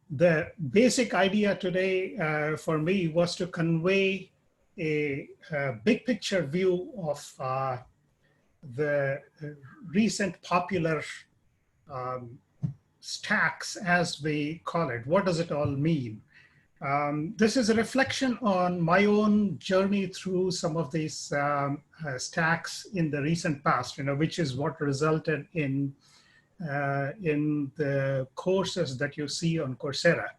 The basic idea today for me was to convey a big picture view of the recent popular um, stacks, as we call it. What does it all mean? This is a reflection on my own journey through some of these stacks in the recent past, which is what resulted in the courses that you see on Coursera.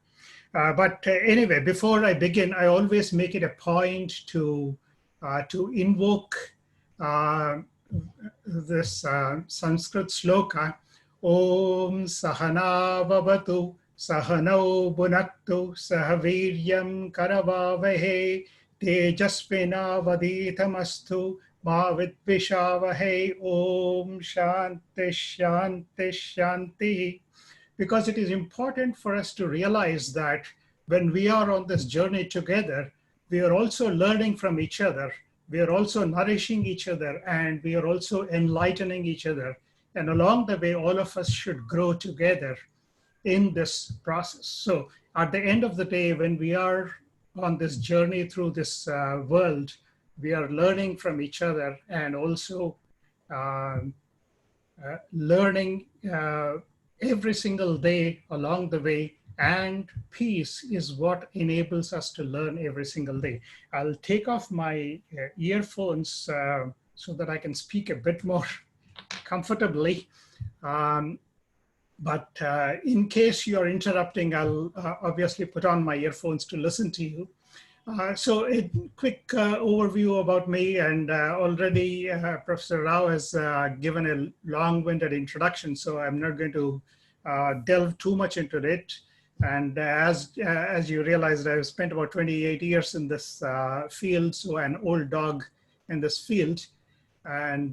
But anyway, before I begin, I always make it a point to invoke uh, this Sanskrit sloka, Om Sahana Vavatu Sahanau Bhunaktu Sahaviryam Karavavahe Tejasvina Vaditamastu Ma Vidvishavahe Om Shanti Shanti Shanti. Because it is important for us to realize that when we are on this journey together, we are also learning from each other. We are also nourishing each other, and we are also enlightening each other. And along the way, all of us should grow together in this process. So at the end of the day, when we are on this journey through this world, we are learning from each other and also learning every single day along the way, and peace is what enables us to learn every single day. I'll take off my earphones so that I can speak a bit more comfortably. But in case you're interrupting, I'll obviously put on my earphones to listen to you. So a quick overview about me, and already Professor Rao has given a long-winded introduction, so I'm not going to delve too much into it. And as you realized, I've spent about 28 years in this field, so an old dog in this field, and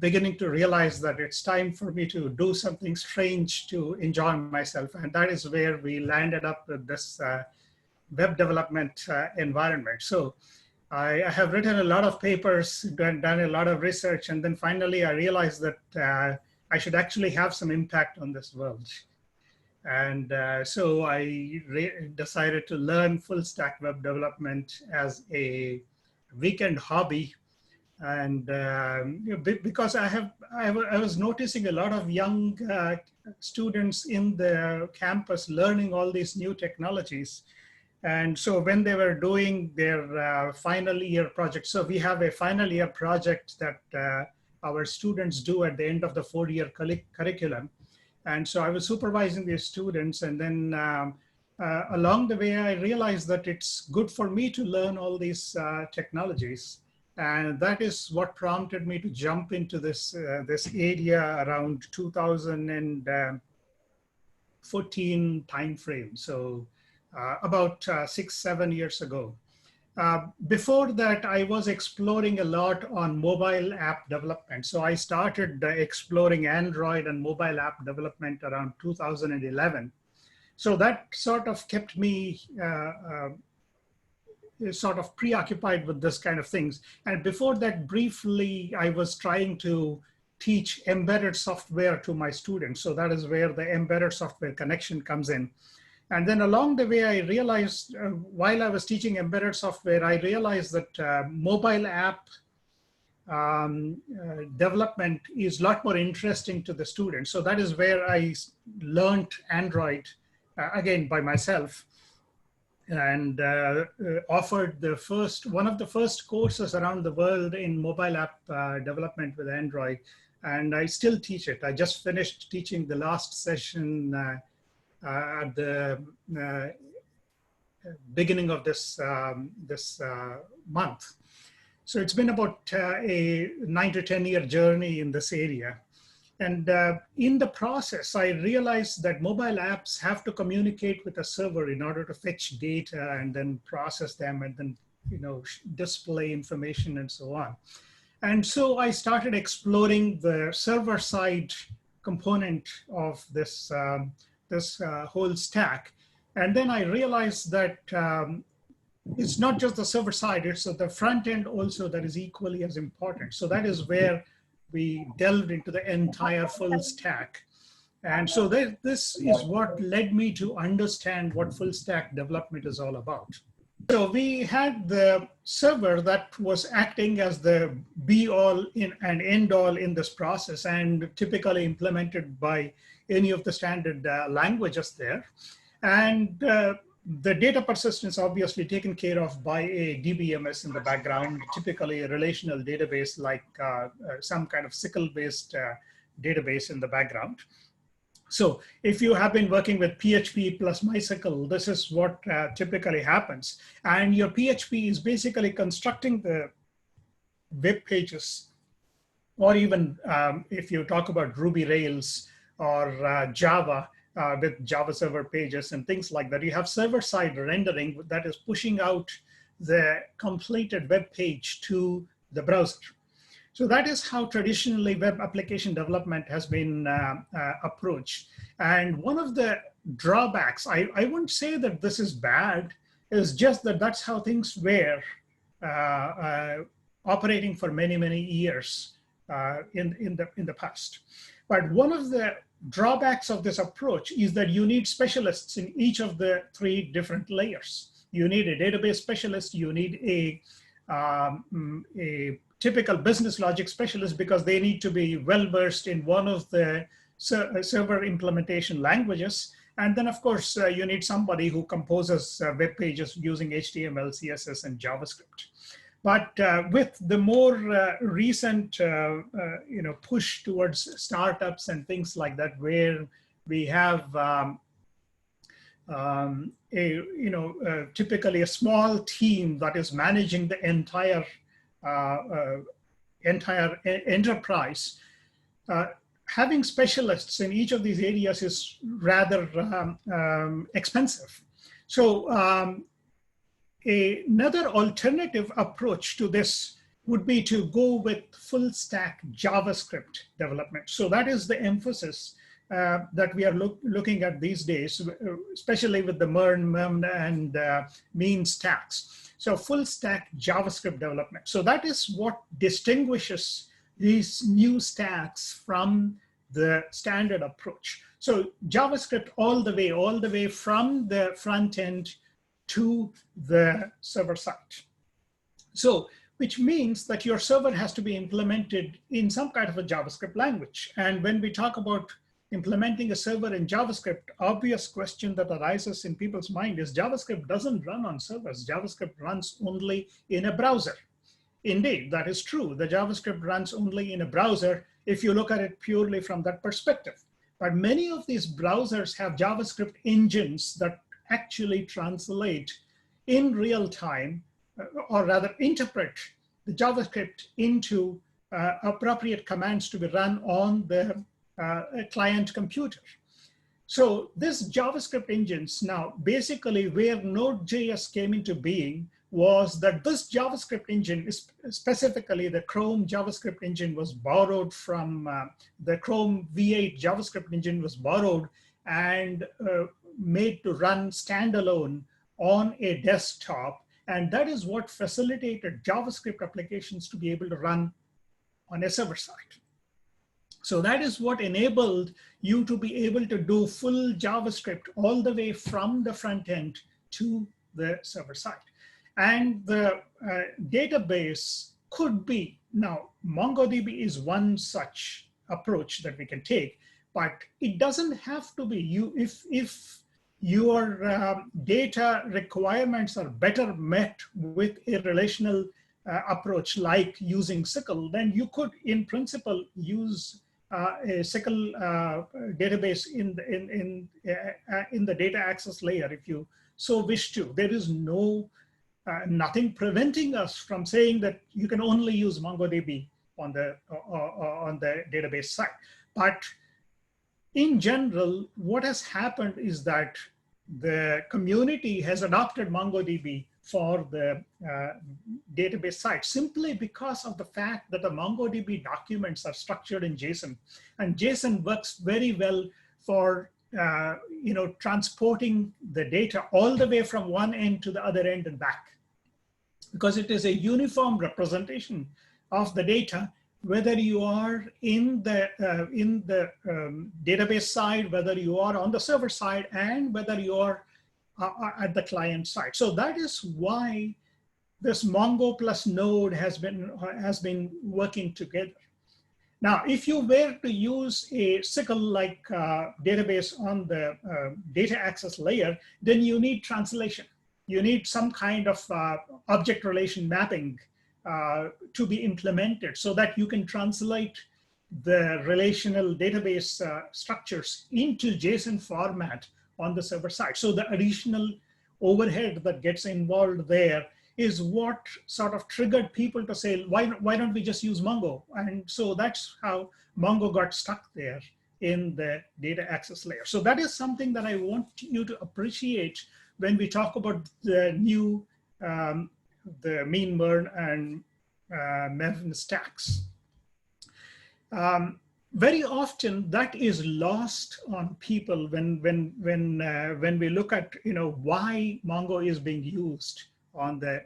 beginning to realize that it's time for me to do something strange to enjoy myself. And that is where we landed up with this web development environment. So I have written a lot of papers, done a lot of research, and then finally I realized that I should actually have some impact on this world. And so I decided to learn full stack web development as a weekend hobby. And because I was noticing a lot of young students in the campus learning all these new technologies. And so when they were doing their final year project, so we have a final year project that our students do at the end of the 4-year curriculum. And so I was supervising these students, and then along the way, I realized that it's good for me to learn all these technologies. And that is what prompted me to jump into this area around 2014 timeframe. So about 6-7 years ago. Before that, I was exploring a lot on mobile app development. So I started exploring Android and mobile app development around 2011. So that sort of kept me sort of preoccupied with this kind of things. And before that, briefly, I was trying to teach embedded software to my students. So that is where the embedded software connection comes in. And then along the way, I realized while I was teaching embedded software, I realized that mobile app development is a lot more interesting to the students. So that is where I learned Android, again, by myself, and offered one of the first courses around the world in mobile app development with Android. And I still teach it. I just finished teaching the last session at the beginning of this month. So it's been about a 9 to 10 year journey in this area. And in the process, I realized that mobile apps have to communicate with a server in order to fetch data and then process them and then display information and so on. And so I started exploring the server side component of this whole stack. And then I realized that it's not just the server side, it's the front end also that is equally as important. So that is where we delved into the entire full stack. And so this is what led me to understand what full stack development is all about. So we had the server that was acting as the be all and end all in this process, and typically implemented by any of the standard languages there. And the data persistence obviously taken care of by a DBMS in the background, typically a relational database like some kind of SQL-based database in the background. So if you have been working with PHP plus MySQL, this is what typically happens. And your PHP is basically constructing the web pages, or even if you talk about Ruby Rails or Java with Java server pages and things like that, you have server-side rendering that is pushing out the completed web page to the browser. So that is how traditionally web application development has been approached. And one of the drawbacks, I wouldn't say that this is bad, is just that that's how things were operating for many, many years in the past. But one of the drawbacks of this approach is that you need specialists in each of the three different layers. You need a database specialist, you need a typical business logic specialist, because they need to be well-versed in one of the server implementation languages. And then, of course, you need somebody who composes web pages using HTML, CSS, and JavaScript. But with the more recent push towards startups and things like that, where we have typically a small team that is managing the entire enterprise, having specialists in each of these areas is rather expensive. So another alternative approach to this would be to go with full stack JavaScript development. So that is the emphasis that we are looking at these days, especially with the MERN, MEVN, and MEAN stacks. So full stack JavaScript development. So that is what distinguishes these new stacks from the standard approach. So JavaScript all the way from the front end to the server side. So which means that your server has to be implemented in some kind of a JavaScript language. And when we talk about implementing a server in JavaScript, obvious question that arises in people's mind is JavaScript doesn't run on servers. JavaScript runs only in a browser. Indeed, that is true. The JavaScript runs only in a browser if you look at it purely from that perspective. But many of these browsers have JavaScript engines that actually translate in real time, or rather interpret the JavaScript into appropriate commands to be run on the client computer. So this JavaScript engines now, basically where Node.js came into being was that this JavaScript engine, specifically the Chrome JavaScript engine, was borrowed from the Chrome V8 JavaScript engine was borrowed and made to run standalone on a desktop. And that is what facilitated JavaScript applications to be able to run on a server side. So that is what enabled you to be able to do full JavaScript all the way from the front end to the server side. And the database could be, now MongoDB is one such approach that we can take, but it doesn't have to be. If your data requirements are better met with a relational approach like using SQL, then you could in principle use a SQL database in the data access layer if you so wish to. There is nothing preventing us from saying that you can only use MongoDB on the database side. But in general, what has happened is that the community has adopted MongoDB for the database side simply because of the fact that the MongoDB documents are structured in JSON, and JSON works very well for transporting the data all the way from one end to the other end and back, because it is a uniform representation of the data whether you are in the database side, whether you are on the server side, and whether you are at the client side. So that is why this Mongo plus Node has been working together. Now, if you were to use a SQL-like database on the data access layer, then you need translation. You need some kind of object relation mapping to be implemented so that you can translate the relational database structures into JSON format on the server side. So the additional overhead that gets involved there is what sort of triggered people to say, why don't we just use Mongo? And so that's how Mongo got stuck there in the data access layer. So that is something that I want you to appreciate when we talk about the new, the MERN, MERN, and MEVN stacks. Very often that is lost on people when we look at why Mongo is being used on the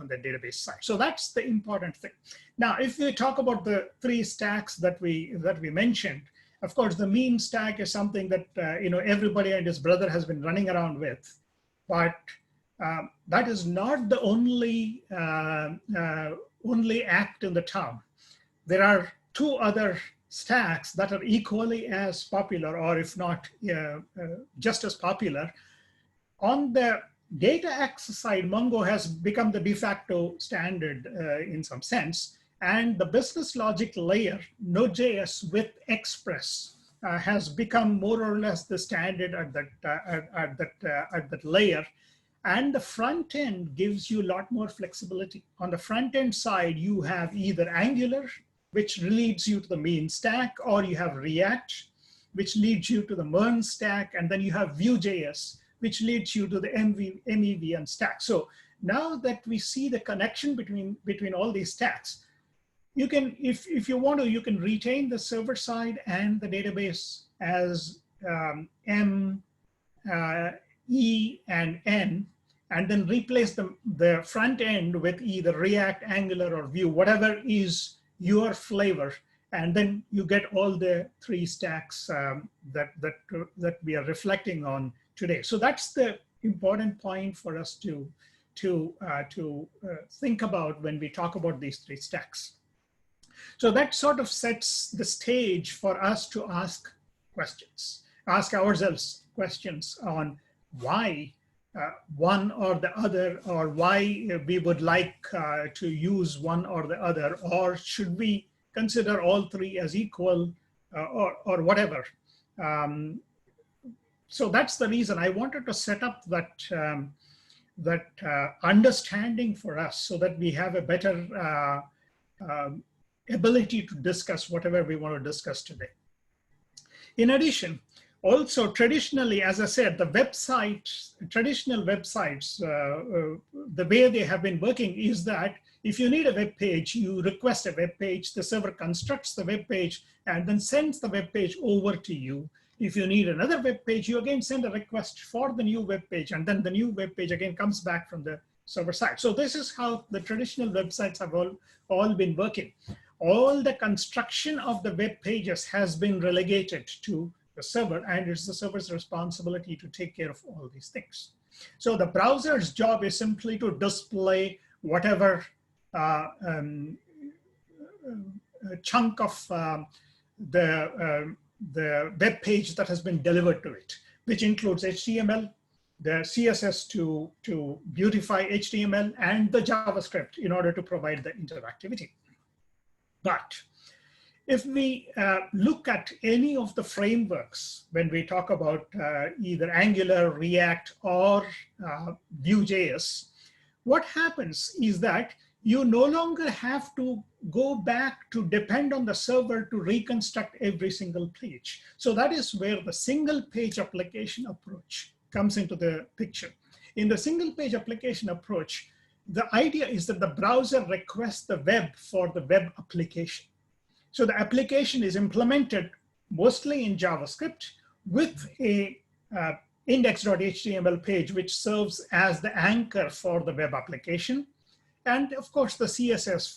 database side. So that's the important thing. Now, if we talk about the three stacks that we mentioned, of course, the MERN stack is something that everybody and his brother has been running around with, but that is not the only act in the town. There are two other stacks that are equally as popular, or if not just as popular. On the data access side, Mongo has become the de facto standard in some sense, and the business logic layer, Node.js with Express, has become more or less the standard at that layer. And the front end gives you a lot more flexibility. On the front end side, you have either Angular, which leads you to the MERN stack, or you have React, which leads you to the MERN stack, and then you have Vue.js, which leads you to the MEVN stack. So now that we see the connection between all these stacks, you can, if you want to, you can retain the server side and the database as M, E, and N, and then replace the front end with either React, Angular, or Vue, whatever is your flavor. And then you get all the three stacks that we are reflecting on today. So that's the important point for us to think about when we talk about these three stacks. So that sort of sets the stage for us to ask questions, ask ourselves questions on why one or the other, or why we would like to use one or the other, or should we consider all three as equal, or whatever. So that's the reason I wanted to set up that understanding for us, so that we have a better ability to discuss whatever we want to discuss today. In addition, also traditionally, as I said, the traditional websites, the way they have been working is that if you need a web page, you request a web page, the server constructs the web page and then sends the web page over to you. If you need another web page, you again send a request for the new web page, and then the new web page again comes back from the server side. So this is how the traditional websites have all been working. All the construction of the web pages has been relegated to the server, and it's the server's responsibility to take care of all these things. So the browser's job is simply to display whatever chunk of the web page that has been delivered to it, which includes HTML, the CSS to beautify HTML, and the JavaScript in order to provide the interactivity. But if we look at any of the frameworks, when we talk about either Angular, React, or Vue.js, what happens is that you no longer have to go back to depend on the server to reconstruct every single page. So that is where the single page application approach comes into the picture. In the single page application approach, the idea is that the browser requests the web for the web application. So the application is implemented mostly in JavaScript with a index.html page, which serves as the anchor for the web application. and of course the CSS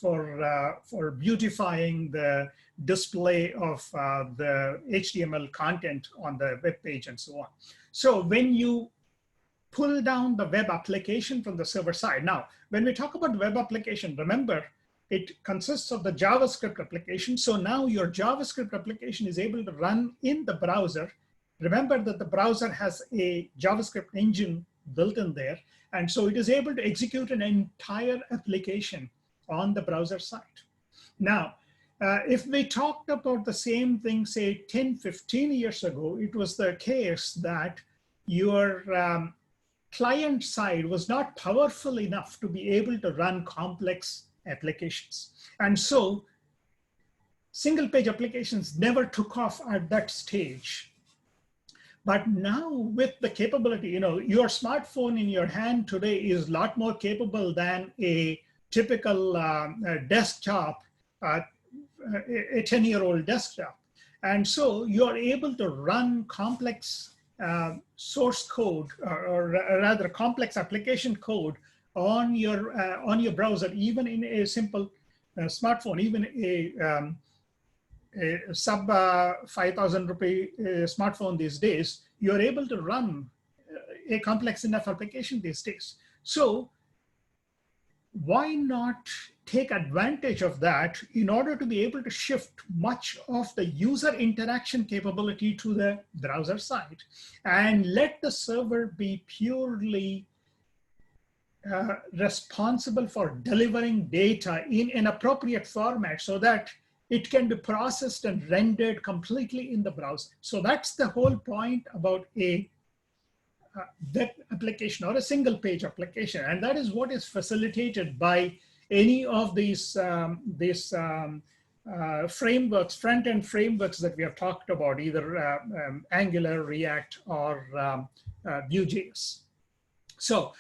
for beautifying the display of the HTML content on the web page and so on. So when you pull down the web application from the server side, now when we talk about the web application, remember it consists of the JavaScript application. So now your JavaScript application is able to run in the browser. Remember that the browser has a JavaScript engine built in there. And so it is able to execute an entire application on the browser side. Now, if we talked about the same thing, say 10, 15 years ago, it was the case that your client side was not powerful enough to be able to run complex applications. And so single page applications never took off at that stage. But now with the capability, your smartphone in your hand today is a lot more capable than a typical desktop, a 10-year-old desktop. And so you're able to run complex source code, or rather complex application code on your browser, even in a simple smartphone, even a sub 5,000 rupee smartphone these days, you're able to run a complex enough application these days. So why not take advantage of that in order to be able to shift much of the user interaction capability to the browser side and let the server be purely responsible for delivering data in an appropriate format so that it can be processed and rendered completely in the browser. So that's the whole point about a web application or a single page application. And that is what is facilitated by any of these frameworks, front-end frameworks that we have talked about, either Angular, React, or Vue.js. So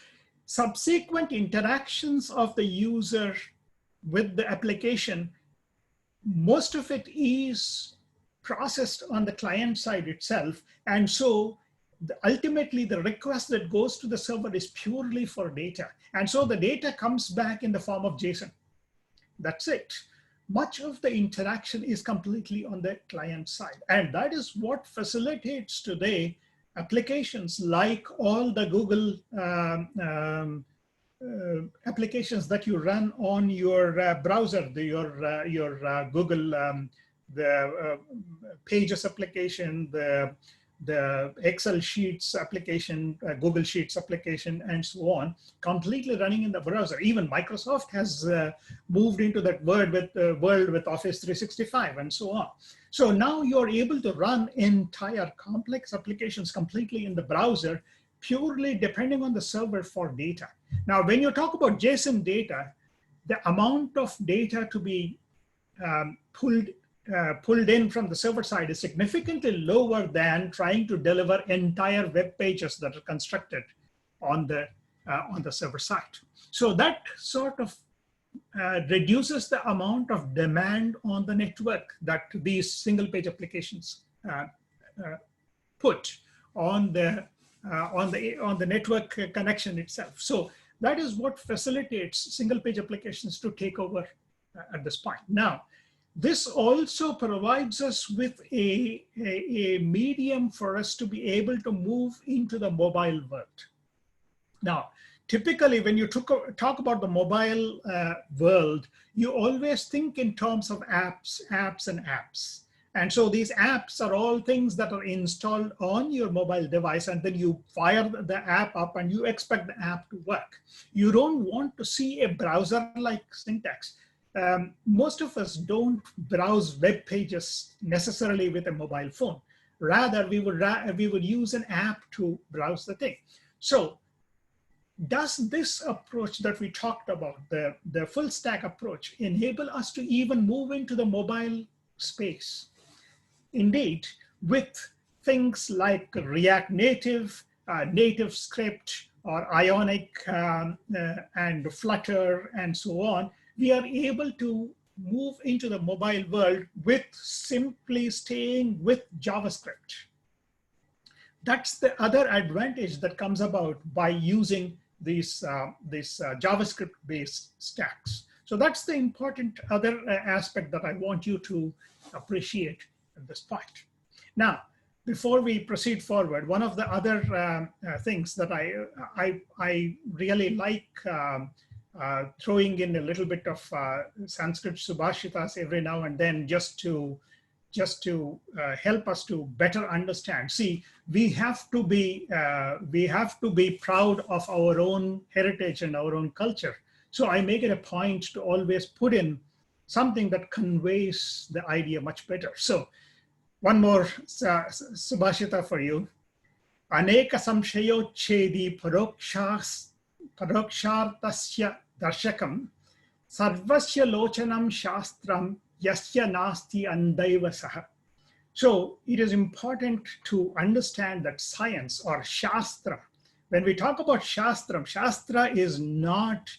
subsequent interactions of the user with the application, most of it is processed on the client side itself. And so ultimately the request that goes to the server is purely for data. And so the data comes back in the form of JSON. That's it. Much of the interaction is completely on the client side. And that is what facilitates today applications like all the Google applications that you run on your browser, your Google, the Pages application, the Excel Sheets application, Google Sheets application, and so on, completely running in the browser. Even Microsoft has moved into that world with Office 365 and so on. So now you're able to run entire complex applications completely in the browser, purely depending on the server for data. Now, when you talk about JSON data, the amount of data to be pulled in from the server side is significantly lower than trying to deliver entire web pages that are constructed on the server side. So that sort of reduces the amount of demand on the network that these single page applications put on the network connection itself. So that is what facilitates single page applications to take over at this point. Now, this also provides us with a medium for us to be able to move into the mobile world. Now, typically when you talk about the mobile world, you always think in terms of apps, and apps. And so these apps are all things that are installed on your mobile device, and then you fire the app up and you expect the app to work. You don't want to see a browser-like syntax. Most of us don't browse web pages necessarily with a mobile phone. Rather, we would use an app to browse the thing. So does this approach that we talked about, the full stack approach, enable us to even move into the mobile space? Indeed, with things like React Native, Native Script, or Ionic and Flutter, and so on, we are able to move into the mobile world with simply staying with JavaScript. That's the other advantage that comes about by using JavaScript-based stacks. So that's the important other aspect that I want you to appreciate at this point. Now, before we proceed forward, one of the other things that I really like throwing in a little bit of Sanskrit subhashitas every now and then, just to help us to better understand. See, we have to be proud of our own heritage and our own culture. So I make it a point to always put in something that conveys the idea much better. So one more subhashita for you. Aneka samshayo chedi parokshartasya darshakam sarvasya lochanam shastram yasya nasti andaiva saha. So it is important to understand that science or shastra, when we talk about shastram, shastra is not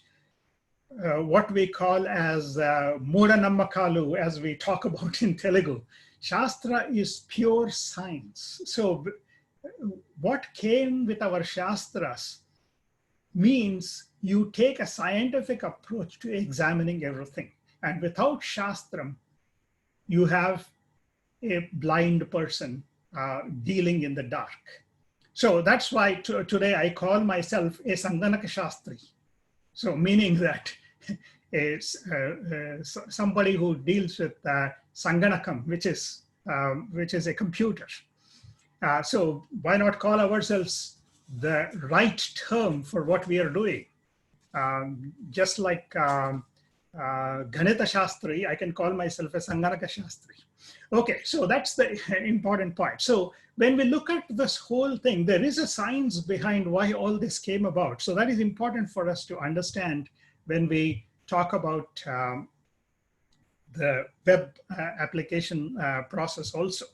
what we call as Moda Nammakalu, as we talk about in Telugu. Shastra is pure science. So what came with our shastras means you take a scientific approach to examining everything. And without shastram, you have a blind person dealing in the dark. So that's why today I call myself a Sanganaka Shastri. So meaning that somebody who deals with Sanganakam, which is a computer. So why not call ourselves the right term for what we are doing? Just like Ganita Shastri, I can call myself a Sanganaka Shastri. Okay, so that's the important part. So when we look at this whole thing, there is a science behind why all this came about. So that is important for us to understand when we talk about the web application process also.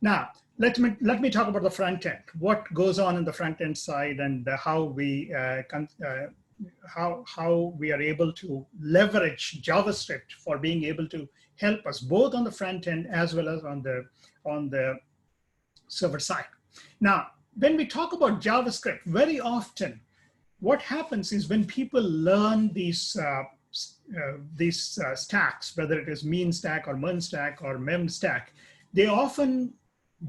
Now, let me talk about the front end. What goes on in the front end side and how we are able to leverage JavaScript for being able to help us both on the front end as well as on the server side. Now, when we talk about JavaScript, very often what happens is when people learn these stacks, whether it is mean stack or MERN stack or MEVN stack, they often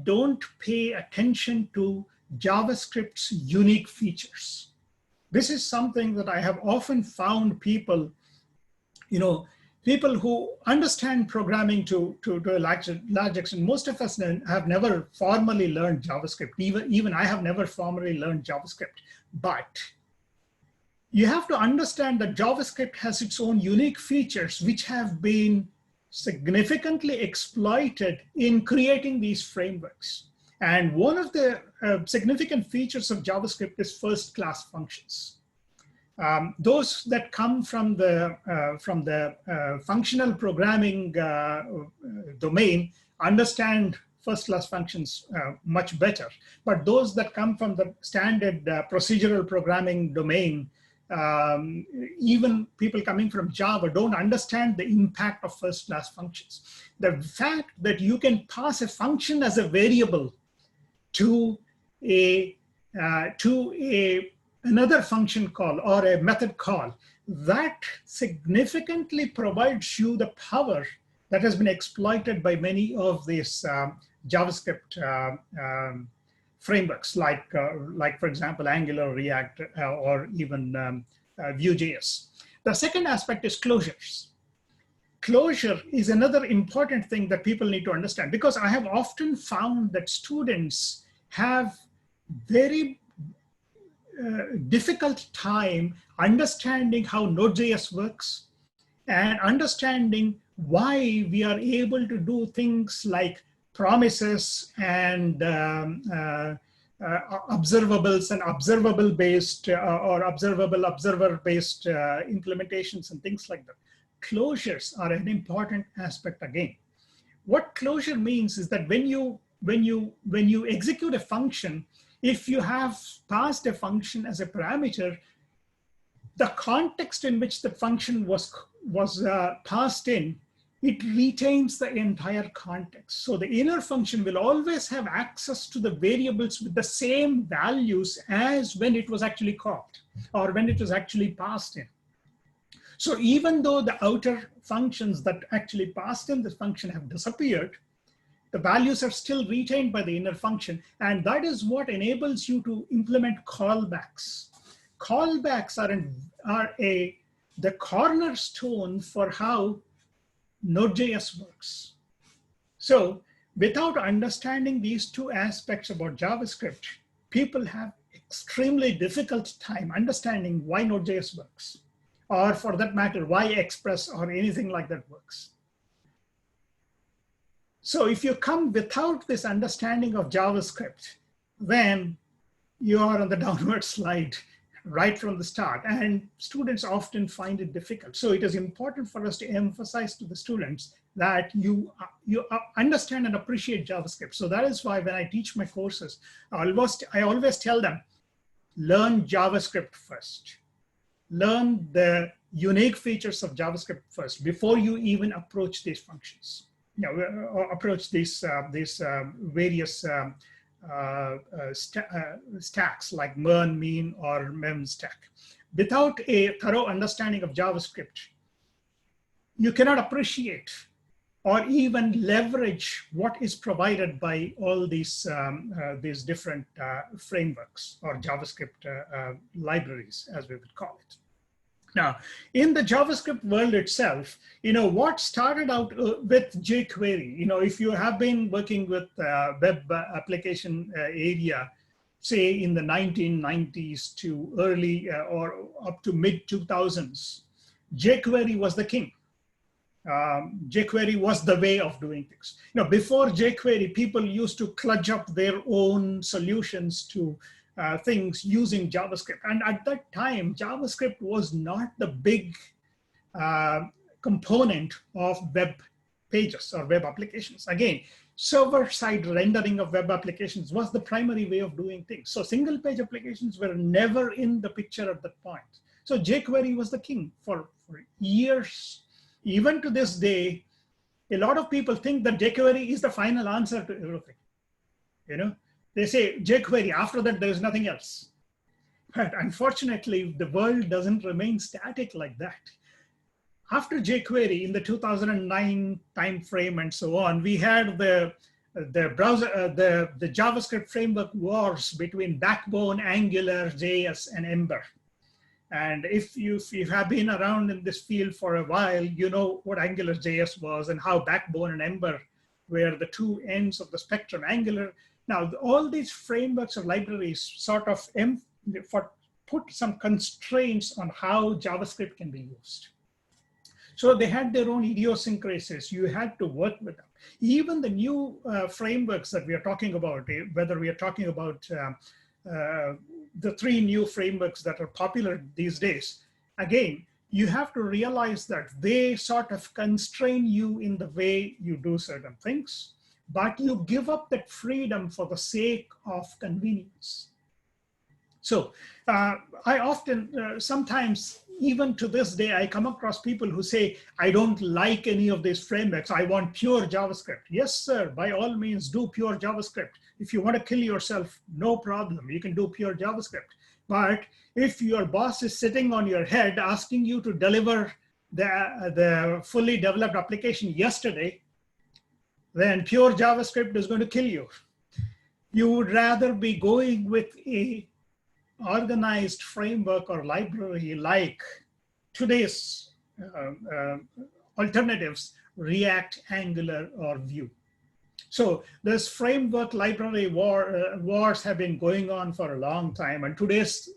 don't pay attention to JavaScript's unique features. This is something that I have often found people, people who understand programming to a large extent. Most of us have never formally learned JavaScript. Even I have never formally learned JavaScript. But you have to understand that JavaScript has its own unique features, which have been significantly exploited in creating these frameworks. And one of the significant features of JavaScript is first-class functions. Those that come from the functional programming domain understand first-class functions much better. But those that come from the standard procedural programming domain, even people coming from Java don't understand the impact of first-class functions. The fact that you can pass a function as a variable to another function call or a method call, that significantly provides you the power that has been exploited by many of these JavaScript frameworks, like for example, Angular, React, or even Vue.js. The second aspect is closures. Closure is another important thing that people need to understand, because I have often found that students have very difficult time understanding how Node.js works and understanding why we are able to do things like promises and observables and observable-based or observer-based implementations and things like that. Closures are an important aspect again. What closure means is that when you execute a function, if you have passed a function as a parameter, the context in which the function was passed in it retains the entire context. So the inner function will always have access to the variables with the same values as when it was actually called or when it was actually passed in. So even though the outer functions that actually passed in this function have disappeared, the values are still retained by the inner function. And that is what enables you to implement callbacks. Callbacks are the cornerstone for how Node.js works. So without understanding these two aspects about JavaScript, people have extremely difficult time understanding why Node.js works, or for that matter, why Express or anything like that works. So if you come without this understanding of JavaScript, then you are on the downward slide right from the start, and students often find it difficult. So it is important for us to emphasize to the students that you understand and appreciate JavaScript. So that is why when I teach my courses, I always tell them, learn JavaScript first. Learn the unique features of JavaScript first before you even approach these functions. Approach these various stacks like MERN, MEVN, or MEVN stack. Without a thorough understanding of JavaScript, you cannot appreciate or even leverage what is provided by all these different frameworks or JavaScript libraries, as we would call it. Now, in the JavaScript world itself, what started out with jQuery, if you have been working with web application area, say in the 1990s to early or up to mid 2000s, jQuery was the king. jQuery was the way of doing things. Before jQuery, people used to kludge up their own solutions to things using JavaScript. And at that time, JavaScript was not the big component of web pages or web applications. Again, server-side rendering of web applications was the primary way of doing things. So single-page applications were never in the picture at that point. So jQuery was the king for years. Even to this day, a lot of people think that jQuery is the final answer to everything. They say jQuery, after that, there is nothing else. But unfortunately, the world doesn't remain static like that. After jQuery in the 2009 timeframe and so on, we had the JavaScript framework wars between Backbone, Angular, JS, and Ember. And if you have been around in this field for a while, you know what Angular JS was and how Backbone and Ember were the two ends of the spectrum. Angular. Now, all these frameworks or libraries sort of put some constraints on how JavaScript can be used. So they had their own idiosyncrasies. You had to work with them. Even the new frameworks that we are talking about, whether we are talking about the three new frameworks that are popular these days, again, you have to realize that they sort of constrain you in the way you do certain things, but you give up that freedom for the sake of convenience. So I often, sometimes, even to this day, I come across people who say, I don't like any of these frameworks. I want pure JavaScript. Yes, sir, by all means, do pure JavaScript. If you want to kill yourself, no problem. You can do pure JavaScript. But if your boss is sitting on your head asking you to deliver the fully developed application yesterday, then pure JavaScript is going to kill you. You would rather be going with a organized framework or library like today's alternatives, React, Angular, or Vue. So this framework library wars have been going on for a long time, and today's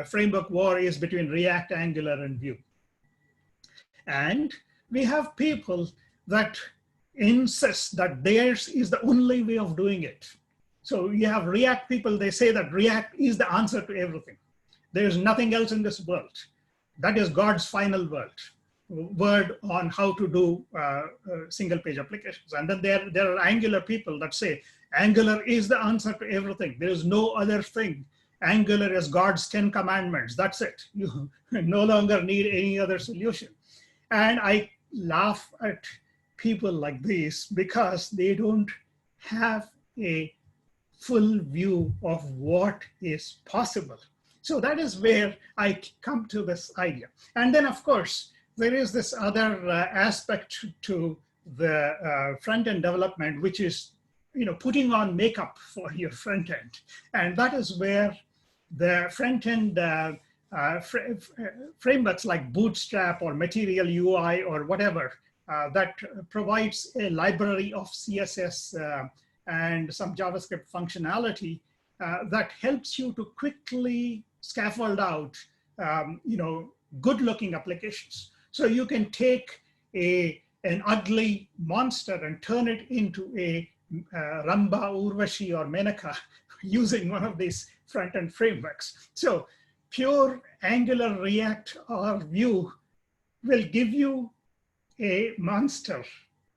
framework war is between React, Angular, and Vue. And we have people that insist that theirs is the only way of doing it. So you have React people, they say that React is the answer to everything. There's nothing else in this world. That is God's final word on how to do single page applications. And then there are Angular people that say Angular is the answer to everything. There is no other thing. Angular is God's 10 commandments. That's it. You no longer need any other solution. And I laugh at people like this because they don't have a full view of what is possible. So that is where I come to this idea. And then, of course, there is this other aspect to the front-end development, which is putting on makeup for your front end. And that is where the front-end frameworks like Bootstrap or Material UI or whatever that provides a library of CSS and some JavaScript functionality that helps you to quickly scaffold out, good-looking applications. So you can take an ugly monster and turn it into a Ramba, Urvashi, or Menaka using one of these front-end frameworks. So pure Angular, React, or Vue will give you a monster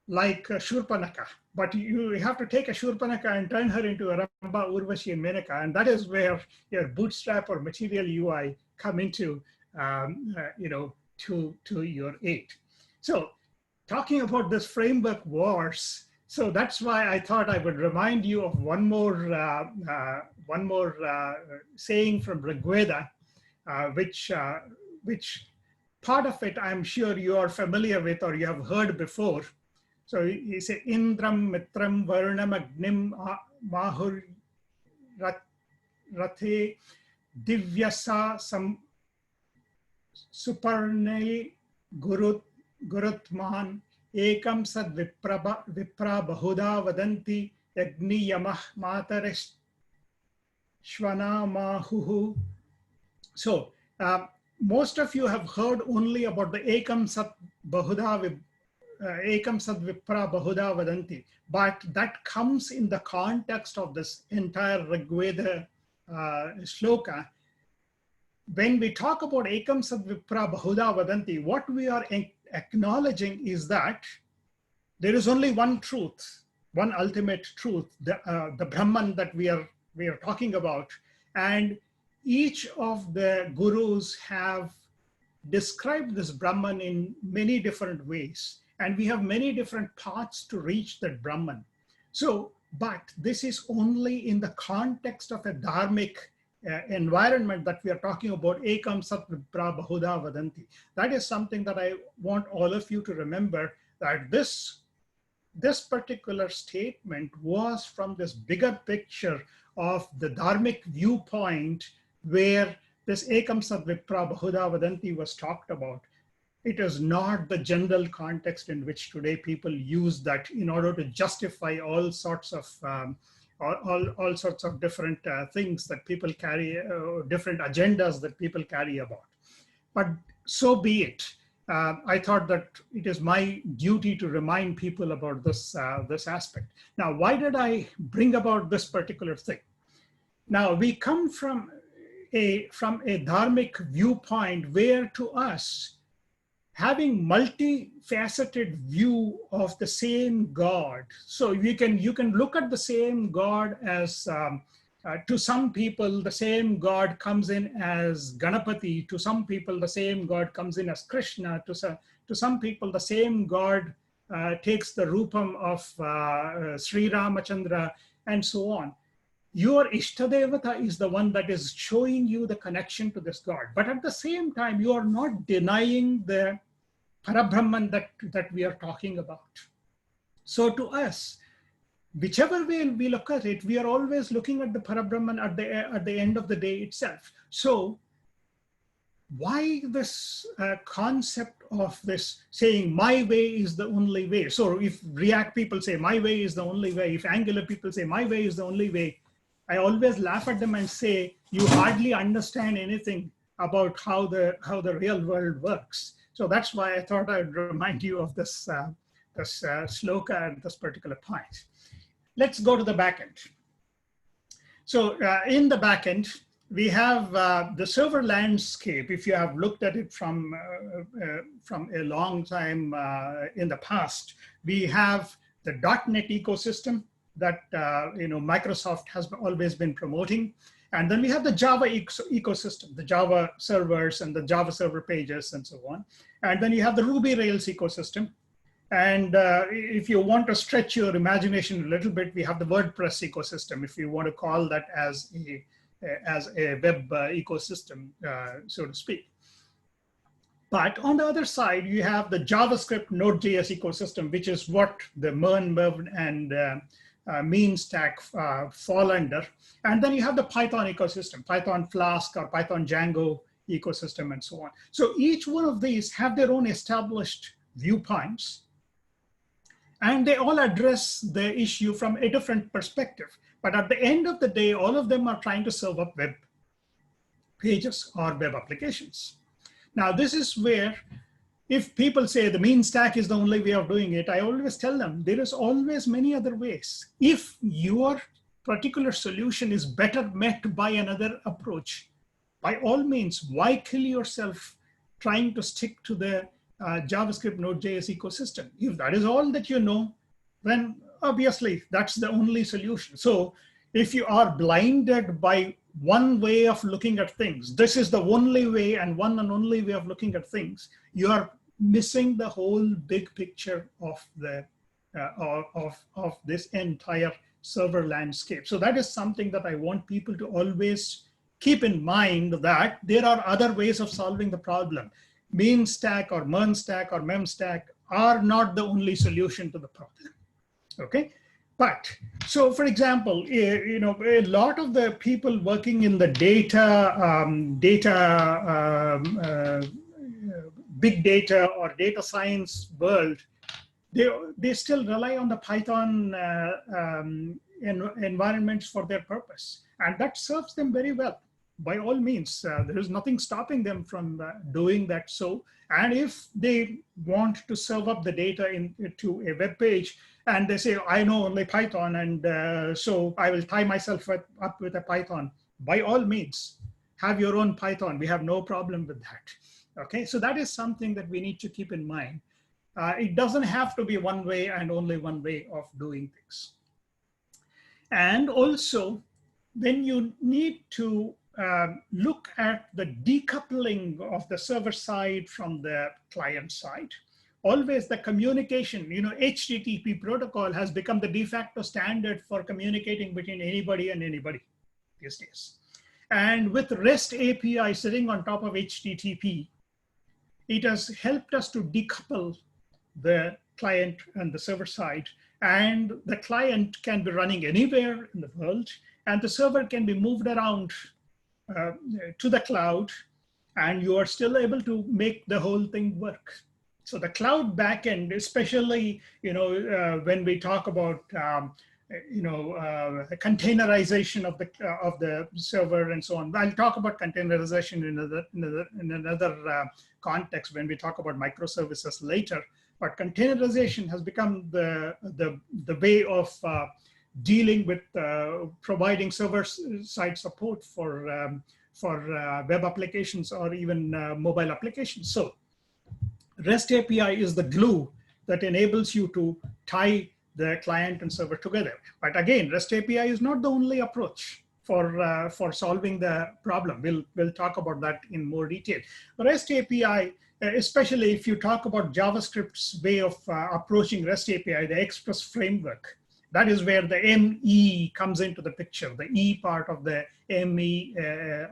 like Shurpanaka, but you have to take a Shurpanaka and turn her into a Ramba, Urvashi, and Menaka, and that is where your Bootstrap or Material UI come into, to your aid. So talking about this framework wars, so that's why I thought I would remind you of one more saying from Rigveda, which part of it I'm sure you are familiar with or you have heard before. So he said, Indram Mitram Varnam Agnim Mahur Rathe Divyasa Sam Suparne Gurutman Ekam Sad Vipra Bahuda Vadanti Yagni Yamah Mataresh Shwana Mahuhu. So most of you have heard only about the Ekam Sat Bahuda Ekam Sad Vipra Bahuda Vadanti, but that comes in the context of this entire Rigveda shloka. When we talk about Ekam Sad Vipra Bahuda Vadanti, what we are acknowledging is that there is only one truth, one ultimate truth, the Brahman that we are talking about, and each of the gurus have described this Brahman in many different ways, and we have many different paths to reach that Brahman. So, but this is only in the context of a dharmic environment that we are talking about, Ekam Sat Vipra Bahuda Vadanti. That is something that I want all of you to remember, that this particular statement was from this bigger picture of the dharmic viewpoint where this Ekam Sat Vipra Bahuda Vadanti was talked about. It is not the general context in which today people use that in order to justify all sorts of all sorts of different things that people carry, different agendas that people carry about. But so be it. I thought that it is my duty to remind people about this, this aspect. Now, why did I bring about this particular thing? Now, we come from a dharmic viewpoint where to us, having multifaceted view of the same God. So you can look at the same God as, to some people, the same God comes in as Ganapati. To some people, the same God comes in as Krishna. To some people, the same God takes the rupam of Sri Ramachandra and so on. Your Ishtadevata is the one that is showing you the connection to this God. But at the same time, you are not denying the Parabrahman that we are talking about. So to us, whichever way we look at it, we are always looking at the Parabrahman at the end of the day itself. So why this concept of this saying my way is the only way? So if React people say my way is the only way, if Angular people say my way is the only way, I always laugh at them and say, you hardly understand anything about how the real world works. So that's why I thought I'd remind you of this, this shloka at this particular point. Let's go to the backend. So in the backend, we have the server landscape. If you have looked at it from a long time in the past, we have the .NET ecosystem that Microsoft has always been promoting. And then we have the Java ecosystem, the Java servers and the Java server pages and so on. And then you have the Ruby Rails ecosystem. And if you want to stretch your imagination a little bit, we have the WordPress ecosystem, if you want to call that as a web ecosystem, so to speak. But on the other side, you have the JavaScript Node.js ecosystem, which is what the MERN, MEVN, and mean stack fall under. And then you have the Python ecosystem, Python Flask or Python Django ecosystem and so on. So each one of these have their own established viewpoints. And they all address the issue from a different perspective. But at the end of the day, all of them are trying to serve up web pages or web applications. Now, this is where, if people say the mean stack is the only way of doing it, I always tell them there is always many other ways. If your particular solution is better met by another approach, by all means, why kill yourself trying to stick to the JavaScript Node.js ecosystem? If that is all that you know, then obviously that's the only solution. So if you are blinded by one way of looking at things, this is the only way and one and only way of looking at things, you are missing the whole big picture of the of this entire server landscape. So that is something that I want people to always keep in mind, that there are other ways of solving the problem. Mean stack or MERN stack or MEM stack are not the only solution to the problem. Okay. But so, for example, a lot of the people working in the big data or data science world, they still rely on the Python environments for their purpose, and that serves them very well. By all means, there is nothing stopping them from doing that. So, and if they want to serve up the data into a web page, and they say, I know only Python, and so I will tie myself up with a Python, by all means, have your own Python. We have no problem with that. Okay, so that is something that we need to keep in mind. It doesn't have to be one way and only one way of doing things. And also, when you need to look at the decoupling of the server side from the client side, always the communication, HTTP protocol has become the de facto standard for communicating between anybody and anybody these days. And with REST API sitting on top of HTTP, it has helped us to decouple the client and the server side. And the client can be running anywhere in the world, and the server can be moved around to the cloud, and you are still able to make the whole thing work. So the cloud backend, especially when we talk about containerization of the server and so on. I'll talk about containerization in another context when we talk about microservices later. But containerization has become the way of dealing with providing server-side support for web applications or even mobile applications. So REST API is the glue that enables you to tie the client and server together. But again, REST API is not the only approach for solving the problem. We'll talk about that in more detail. REST API, especially if you talk about JavaScript's way of approaching REST API, the Express framework, that is where the ME comes into the picture. The E part of the MEVN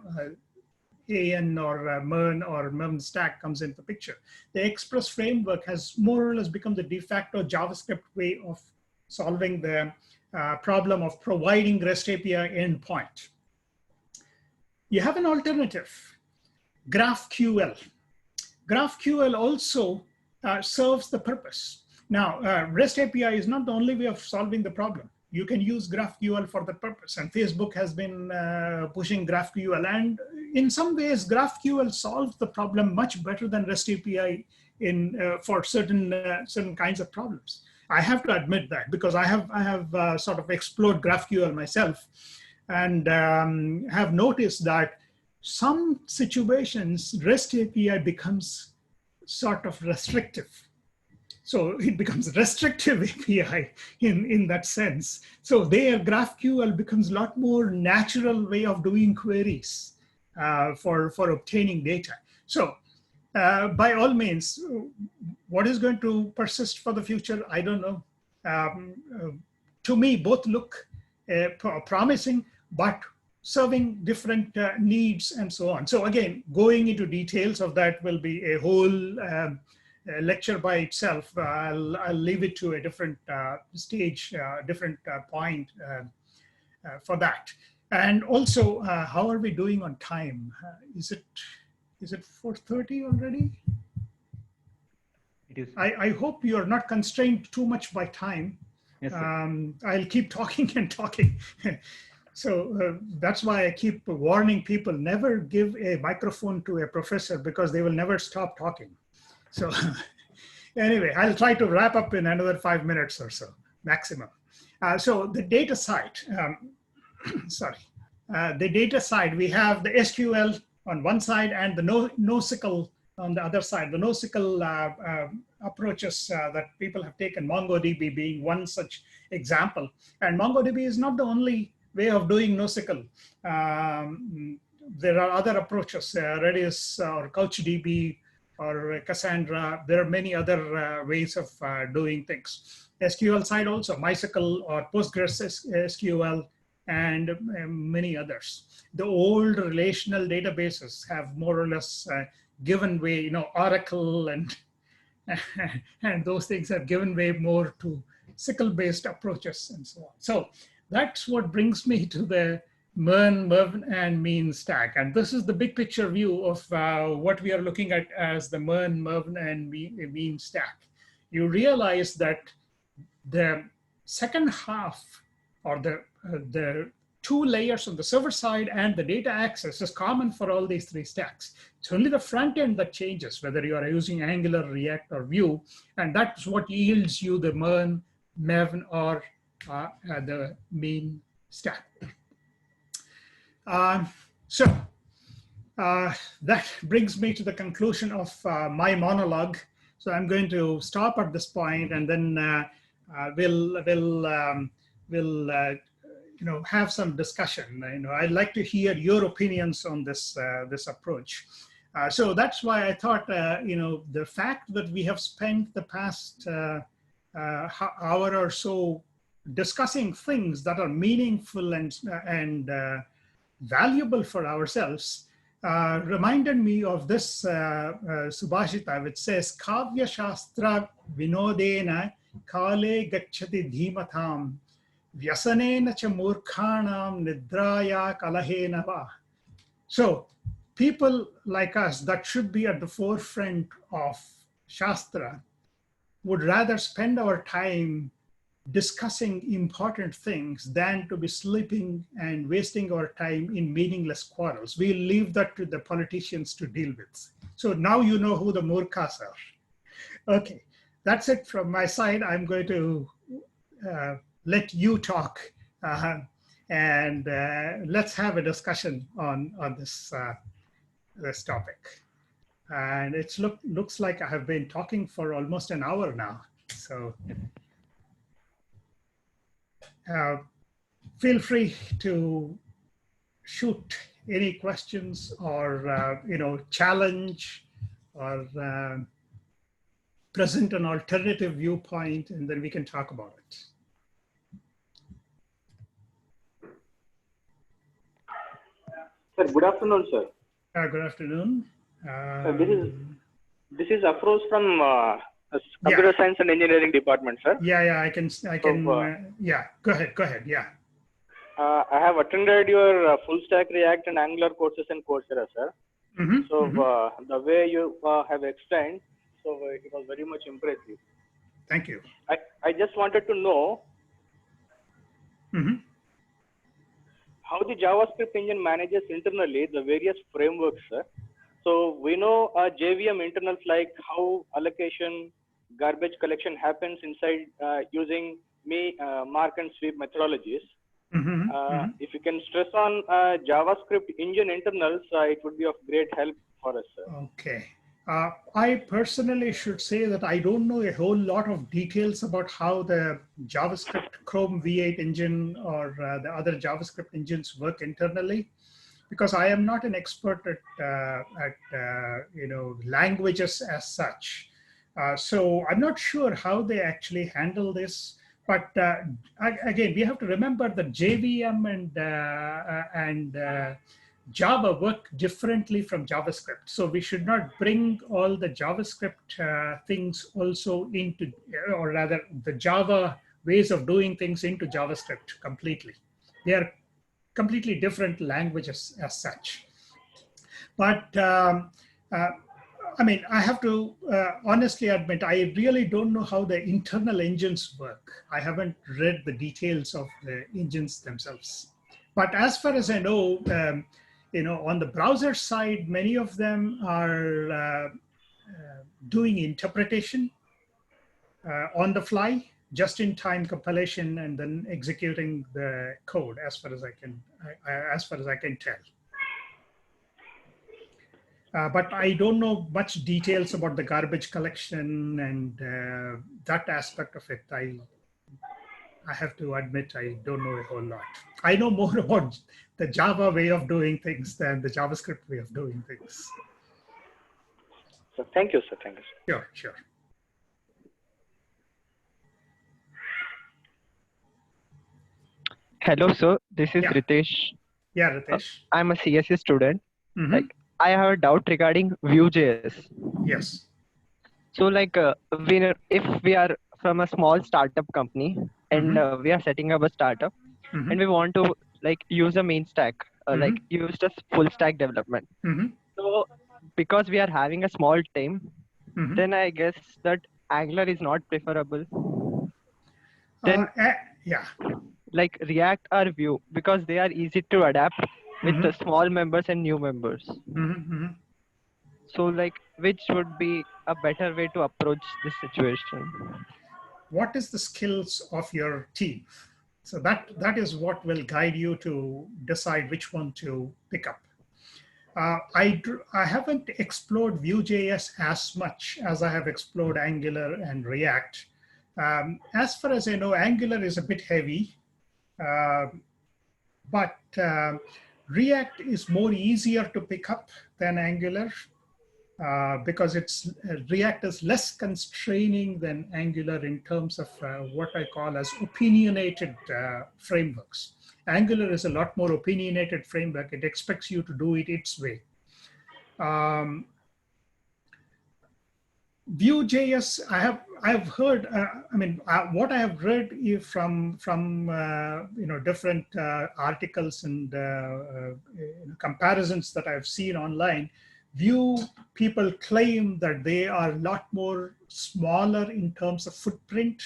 or MERN or MEM stack comes into the picture. The Express framework has more or less become the de facto JavaScript way of solving the problem of providing REST API endpoint. You have an alternative, GraphQL. GraphQL also serves the purpose. Now, REST API is not the only way of solving the problem. You can use GraphQL for the purpose, and Facebook has been pushing GraphQL. And in some ways, GraphQL solves the problem much better than REST API for certain kinds of problems. I have to admit that, because I have sort of explored GraphQL myself, and have noticed that some situations REST API becomes sort of restrictive. So it becomes restrictive API in that sense. So there, GraphQL becomes a lot more natural way of doing queries for obtaining data. So by all means, what is going to persist for the future? I don't know. To me, both look promising, but serving different needs and so on. So again, going into details of that will be a whole lecture by itself. I'll leave it to a different stage, different point for that. And also, how are we doing on time? Is it 4:30 already? It is. I hope you are not constrained too much by time. Yes, sir. I'll keep talking and talking. So that's why I keep warning people, never give a microphone to a professor because they will never stop talking. So anyway, I'll try to wrap up in another 5 minutes or so, maximum. So the data side, the data side, we have the SQL on one side and the NoSQL on the other side. The NoSQL approaches that people have taken, MongoDB being one such example. And MongoDB is not the only way of doing NoSQL. There are other approaches, Redis or CouchDB or Cassandra. There are many other ways of doing things. SQL side also, MySQL or PostgreSQL and many others. The old relational databases have more or less given way, Oracle and and those things have given way more to SQL-based approaches and so on. So that's what brings me to the MERN, MEVN, and MEAN stack. And this is the big picture view of what we are looking at as the MERN, MEVN, and MEAN stack. You realize that the second half, or the two layers on the server side and the data access, is common for all these three stacks. It's only the front end that changes, whether you are using Angular, React, or Vue, and that's what yields you the MERN, MEVN, or the MEAN stack. So that brings me to the conclusion of my monologue. So I'm going to stop at this point, and then we'll have some discussion. I'd like to hear your opinions on this this approach. So that's why I thought, the fact that we have spent the past hour or so discussing things that are meaningful and valuable for ourselves reminded me of this Subhashita, which says, Kavya Shastra Vinodena Kale Gachati Dhimatham Vyasanena cha murkhanam nidraya kalahena va. So people like us that should be at the forefront of Shastra would rather spend our time discussing important things than to be sleeping and wasting our time in meaningless quarrels. We'll leave that to the politicians to deal with. So now you know who the Murkhas are. Okay, that's it from my side. I'm going to let you talk and let's have a discussion on this this topic. And it looks like I have been talking for almost an hour now. So feel free to shoot any questions or challenge or present an alternative viewpoint, and then we can talk about it. Sir, good afternoon, sir. Good afternoon. This is Afroz from Computer Science and Engineering Department, sir. Yeah, I can. Yeah, go ahead. Yeah. I have attended your Full-Stack React and Angular courses in Coursera, sir. The way you have explained, so it was very much impressive. Thank you. I just wanted to know how the JavaScript engine manages internally the various frameworks, sir. So we know JVM internals, like how allocation, garbage collection happens inside using mark and sweep methodologies. If you can stress on JavaScript engine internals, it would be of great help for us, sir. I personally should say that I don't know a whole lot of details about how the JavaScript Chrome V8 engine or the other JavaScript engines work internally, because I am not an expert at languages as such. So I'm not sure how they actually handle this. But again, we have to remember that JVM and Java work differently from JavaScript. So we should not bring all the JavaScript things also into, or rather the Java ways of doing things into JavaScript completely. They are completely different languages as such. But I mean, I have to honestly admit, I really don't know how the internal engines work. I haven't read the details of the engines themselves. But as far as I know, on the browser side, many of them are doing interpretation on the fly, just-in-time compilation, and then executing the code as far as I can tell. But I don't know much details about the garbage collection and that aspect of it. I have to admit, I don't know a whole lot. I know more about the Java way of doing things than the JavaScript way of doing things. So thank you, sir. Thank you, sir. Sure, sure. Hello, sir. This is Yeah. Ritesh. Yeah, Ritesh. I'm a CSE student. Mm-hmm. Like, I have a doubt regarding Vue.js. Yes. So, like, if we are from a small startup company and we are setting up a startup and we want to like use a main stack, like use just full stack development. So, because we are having a small team, then I guess that Angular is not preferable. Then, yeah. like React or Vue, because they are easy to adapt with the small members and new members. So like, which would be a better way to approach this situation? What is the skills of your team? So that is what will guide you to decide which one to pick up. I haven't explored Vue.js as much as I have explored Angular and React. As far as I know, Angular is a bit heavy, but React is more easier to pick up than Angular because React is less constraining than Angular in terms of what I call as opinionated frameworks. Angular is a lot more opinionated framework. It expects you to do it its way. Vue.js, I have heard. What I have read from different articles and comparisons that I've seen online. Vue people claim that they are a lot more smaller in terms of footprint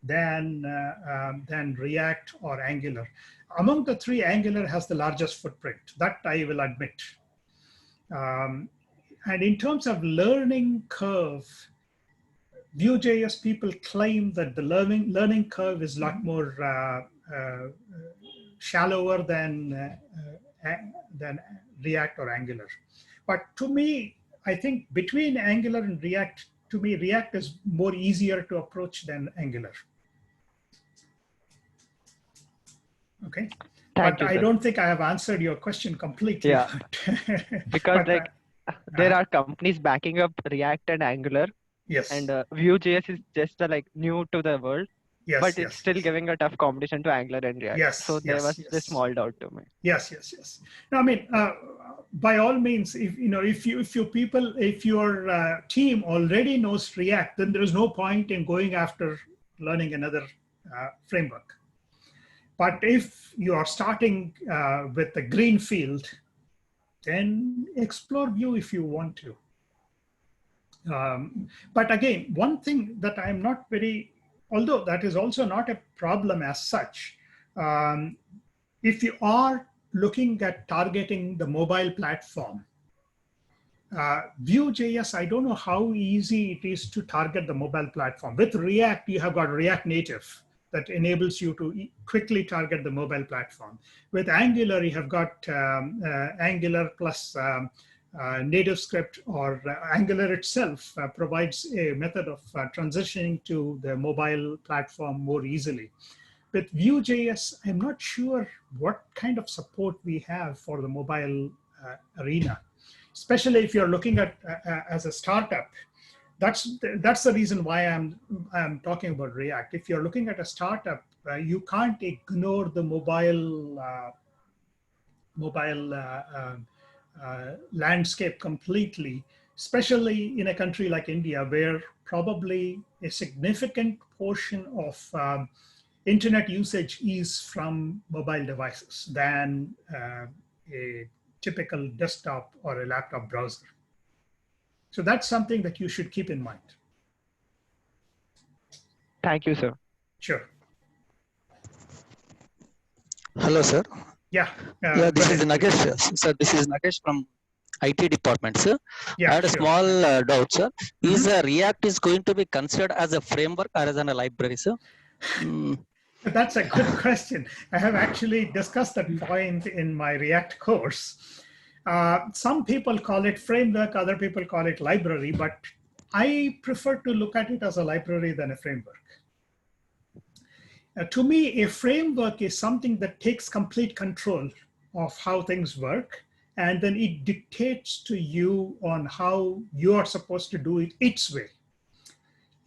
than React or Angular. Among the three, Angular has the largest footprint. That I will admit. And in terms of learning curve, Vue.js people claim that the learning curve is a lot more shallower than React or Angular. But to me, I think between Angular and React, to me, React is more easier to approach than Angular. Okay. Thank you, I don't think I have answered your question completely. Yeah. Because there are companies backing up React and Angular. Yes. And Vue.js is just like new to the world. Yes, but it's still giving a tough competition to Angular and React. Yes. So there was this small doubt to me. Yes. No, I mean, by all means, if your team already knows React, then there is no point in going after learning another framework. But if you are starting with the green field, then explore Vue if you want to. But again, one thing that I'm not very, although that is also not a problem as such, if you are looking at targeting the mobile platform, Vue.js, I don't know how easy it is to target the mobile platform. With React, you have got React Native that enables you to quickly target the mobile platform. With Angular, you have got Angular plus native script or Angular itself provides a method of transitioning to the mobile platform more easily. With Vue.js, I'm not sure what kind of support we have for the mobile arena, especially if you're looking at as a startup. That's the reason why I'm talking about React. If you're looking at a startup, you can't ignore the mobile landscape completely, especially in a country like India, where probably a significant portion of internet usage is from mobile devices than a typical desktop or a laptop browser. So that's something that you should keep in mind. Thank you, sir. Sure. Hello, sir. Yeah. Yeah, this is Nagesh. Sir, this is Nagesh from IT department, sir. Yeah, I had a sure. small doubt, sir. Is React is going to be considered as a framework or as a library, sir? That's a good question. I have actually discussed that point in my React course. Some people call it framework, other people call it library, but I prefer to look at it as a library than a framework. To me, a framework is something that takes complete control of how things work, and then it dictates to you on how you are supposed to do it its way.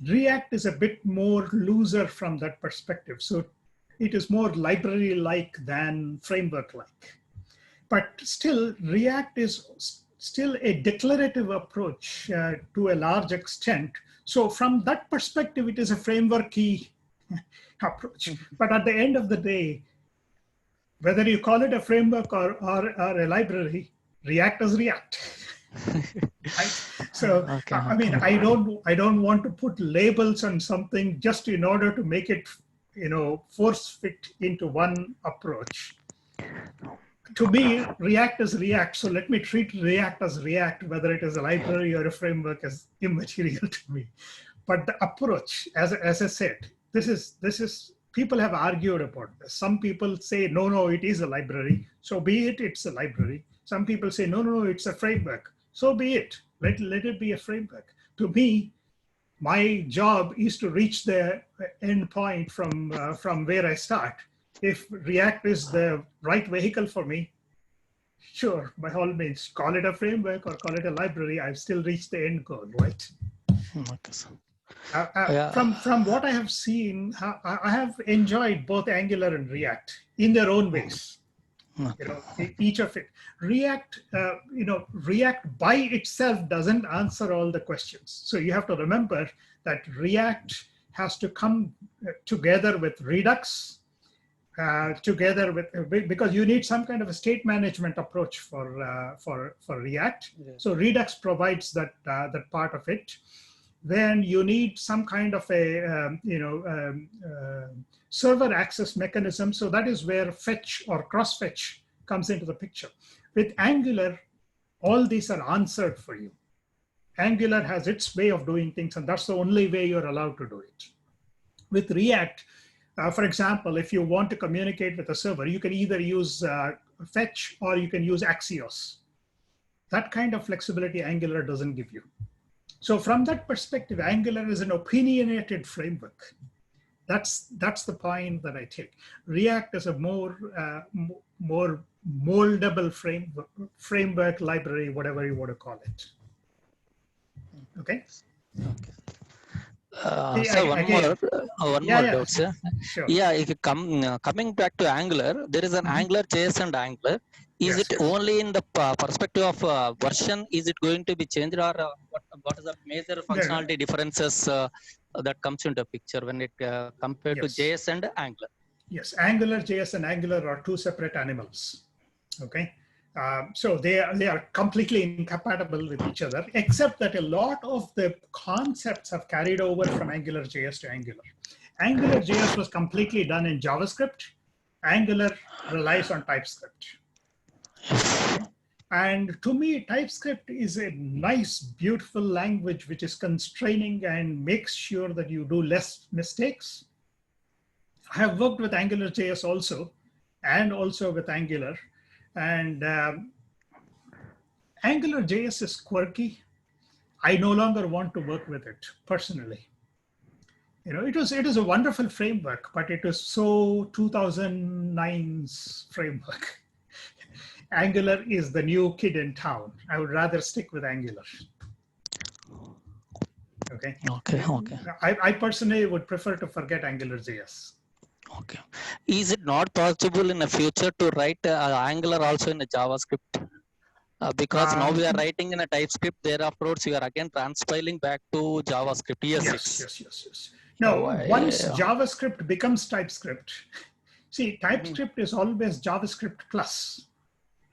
React is a bit more looser from that perspective. So it is more library-like than framework-like. But still, React is still a declarative approach to a large extent. So from that perspective, it is a frameworky approach. But at the end of the day, whether you call it a framework or a library, React is React. Right? So Okay, I mean, I don't want to put labels on something just in order to make it, force fit into one approach. To me, React is React. So let me treat React as React, whether it is a library or a framework, is immaterial to me. But the approach, as I said, this is people have argued about this. Some people say, no, it is a library. So be it, it's a library. Some people say, no, it's a framework. So be it. Let it be a framework. To me, my job is to reach the end point from where I start. If React is the right vehicle for me, sure, by all means, call it a framework or call it a library. I've still reached the end goal, right? Okay, sir. From what I have seen, I have enjoyed both Angular and React in their own ways. Each of it. React, React by itself doesn't answer all the questions. So you have to remember that React has to come together with Redux, because you need some kind of a state management approach for React. Yeah. So Redux provides that part of it. Then you need some kind of a server access mechanism. So that is where fetch or cross-fetch comes into the picture. With Angular, all these are answered for you. Angular has its way of doing things, and that's the only way you're allowed to do it. With React, for example, if you want to communicate with a server, you can either use fetch or you can use Axios. That kind of flexibility Angular doesn't give you. So from that perspective, Angular is an opinionated framework. That's the point that I take. React is a more moldable framework library, whatever you want to call it. Okay. So one more doubt, sir. Sure. Yeah, if you coming back to Angular, there is an Angular JS and Angular. Is it only in the perspective of version? Is it going to be changed, or what is the major functionality differences that comes into picture when it compared to JS and Angular? Yes, Angular, JS, and Angular are two separate animals. Okay, so they are completely incompatible with each other, except that a lot of the concepts have carried over from Angular JS to Angular. Angular JS was completely done in JavaScript. Angular relies on TypeScript. And to me, TypeScript is a nice, beautiful language which is constraining and makes sure that you do less mistakes. I have worked with AngularJS also, and also with Angular. And Angular JS is quirky. I no longer want to work with it personally. It is a wonderful framework, but it is so 2009's framework. Angular is the new kid in town. I would rather stick with Angular. Okay. Okay. I personally would prefer to forget Angular JS. Okay. Is it not possible in the future to write Angular also in a JavaScript? Because now we are writing in a TypeScript, thereafter you are again transpiling back to JavaScript, ES6. Yes. Now, once JavaScript becomes TypeScript, see, TypeScript is always JavaScript plus,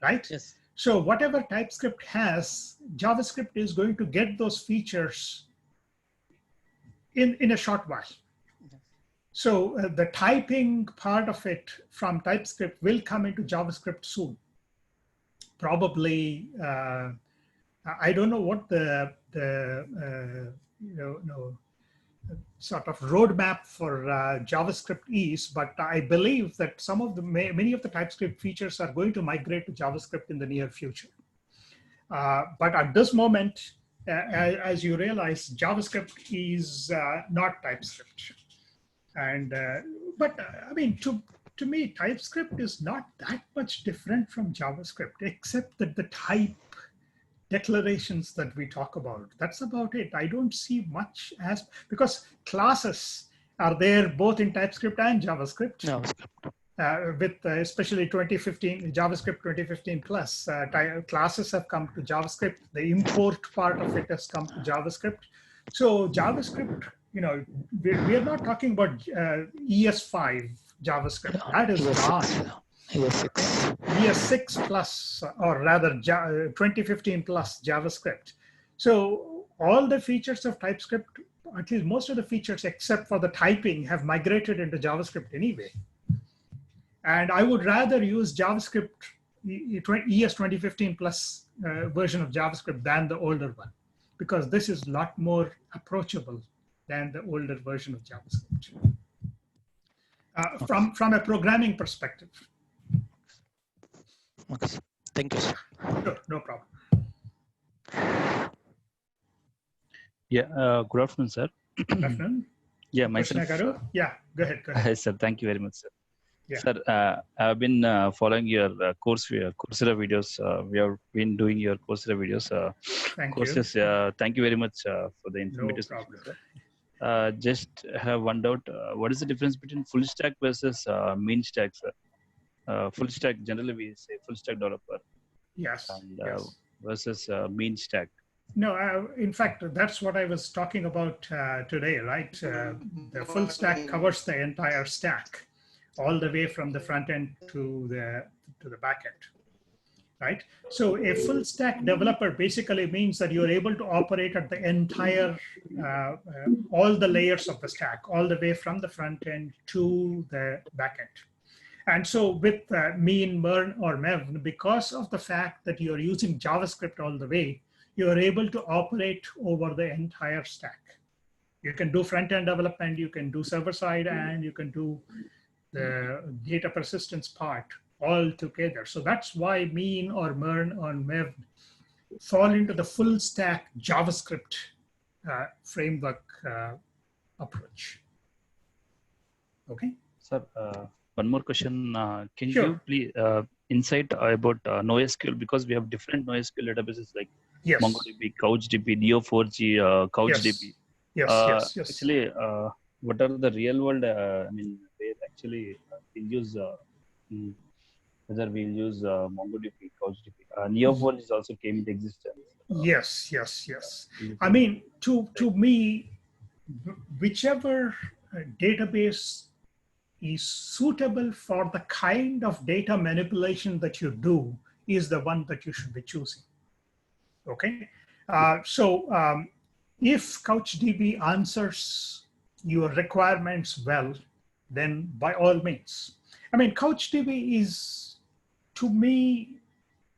right? Yes. So whatever TypeScript has, JavaScript is going to get those features in a short while. So the typing part of it from TypeScript will come into JavaScript soon. Probably, I don't know what the sort of roadmap for JavaScript is, but I believe that many of the TypeScript features are going to migrate to JavaScript in the near future. But at this moment, as you realize, JavaScript is not TypeScript. And I mean, to me, TypeScript is not that much different from JavaScript, except that the type declarations that we talk about, that's about it. I don't see much because classes are there both in TypeScript and JavaScript. With especially 2015, JavaScript 2015 plus, classes have come to JavaScript. The import part of it has come to JavaScript. So JavaScript, we are not talking about ES5 JavaScript. That is gone. ES6 plus, or rather 2015 plus JavaScript. So all the features of TypeScript, at least most of the features except for the typing, have migrated into JavaScript anyway. And I would rather use JavaScript ES 2015 plus version of JavaScript than the older one, because this is a lot more approachable than the older version of JavaScript. From a programming perspective. Okay. Thank you, sir. Sure, no problem. Yeah, good afternoon, sir. Good afternoon. Yeah, myself. Yeah, go ahead. Hi, sir. Thank you very much, sir. Yeah. Sir, I've been following your Coursera videos. We have been doing your Coursera videos. Courses. Thank you very much for the informative session. Just have one doubt. What is the difference between full stack versus mean stack, sir? Full stack, generally we say full stack developer. Yes. And, versus mean stack. No, in fact, that's what I was talking about today, right? The full stack covers the entire stack, all the way from the front end to the back end, right? So a full stack developer basically means that you're able to operate at the entire, all the layers of the stack, all the way from the front end to the back end. And so with MEN, MERN, or MEVN, because of the fact that you're using JavaScript all the way, you're able to operate over the entire stack. You can do front-end development, you can do server-side, and you can do the data persistence part all together. So that's why MEN or MERN or MEVN fall into the full stack JavaScript framework approach. Okay. Sir, one more question. Can Sure. you please insight about NoSQL, because we have different NoSQL databases like Yes. MongoDB, CouchDB, Neo4j, CouchDB. Yes. Actually, what are the real world? I mean, where actually we'll use whether we'll use MongoDB, CouchDB. Neo4j is also came into existence. Yes. I mean, to me, whichever database is suitable for the kind of data manipulation that you do is the one that you should be choosing. Okay, so if CouchDB answers your requirements well, then by all means. I mean, CouchDB is, to me, a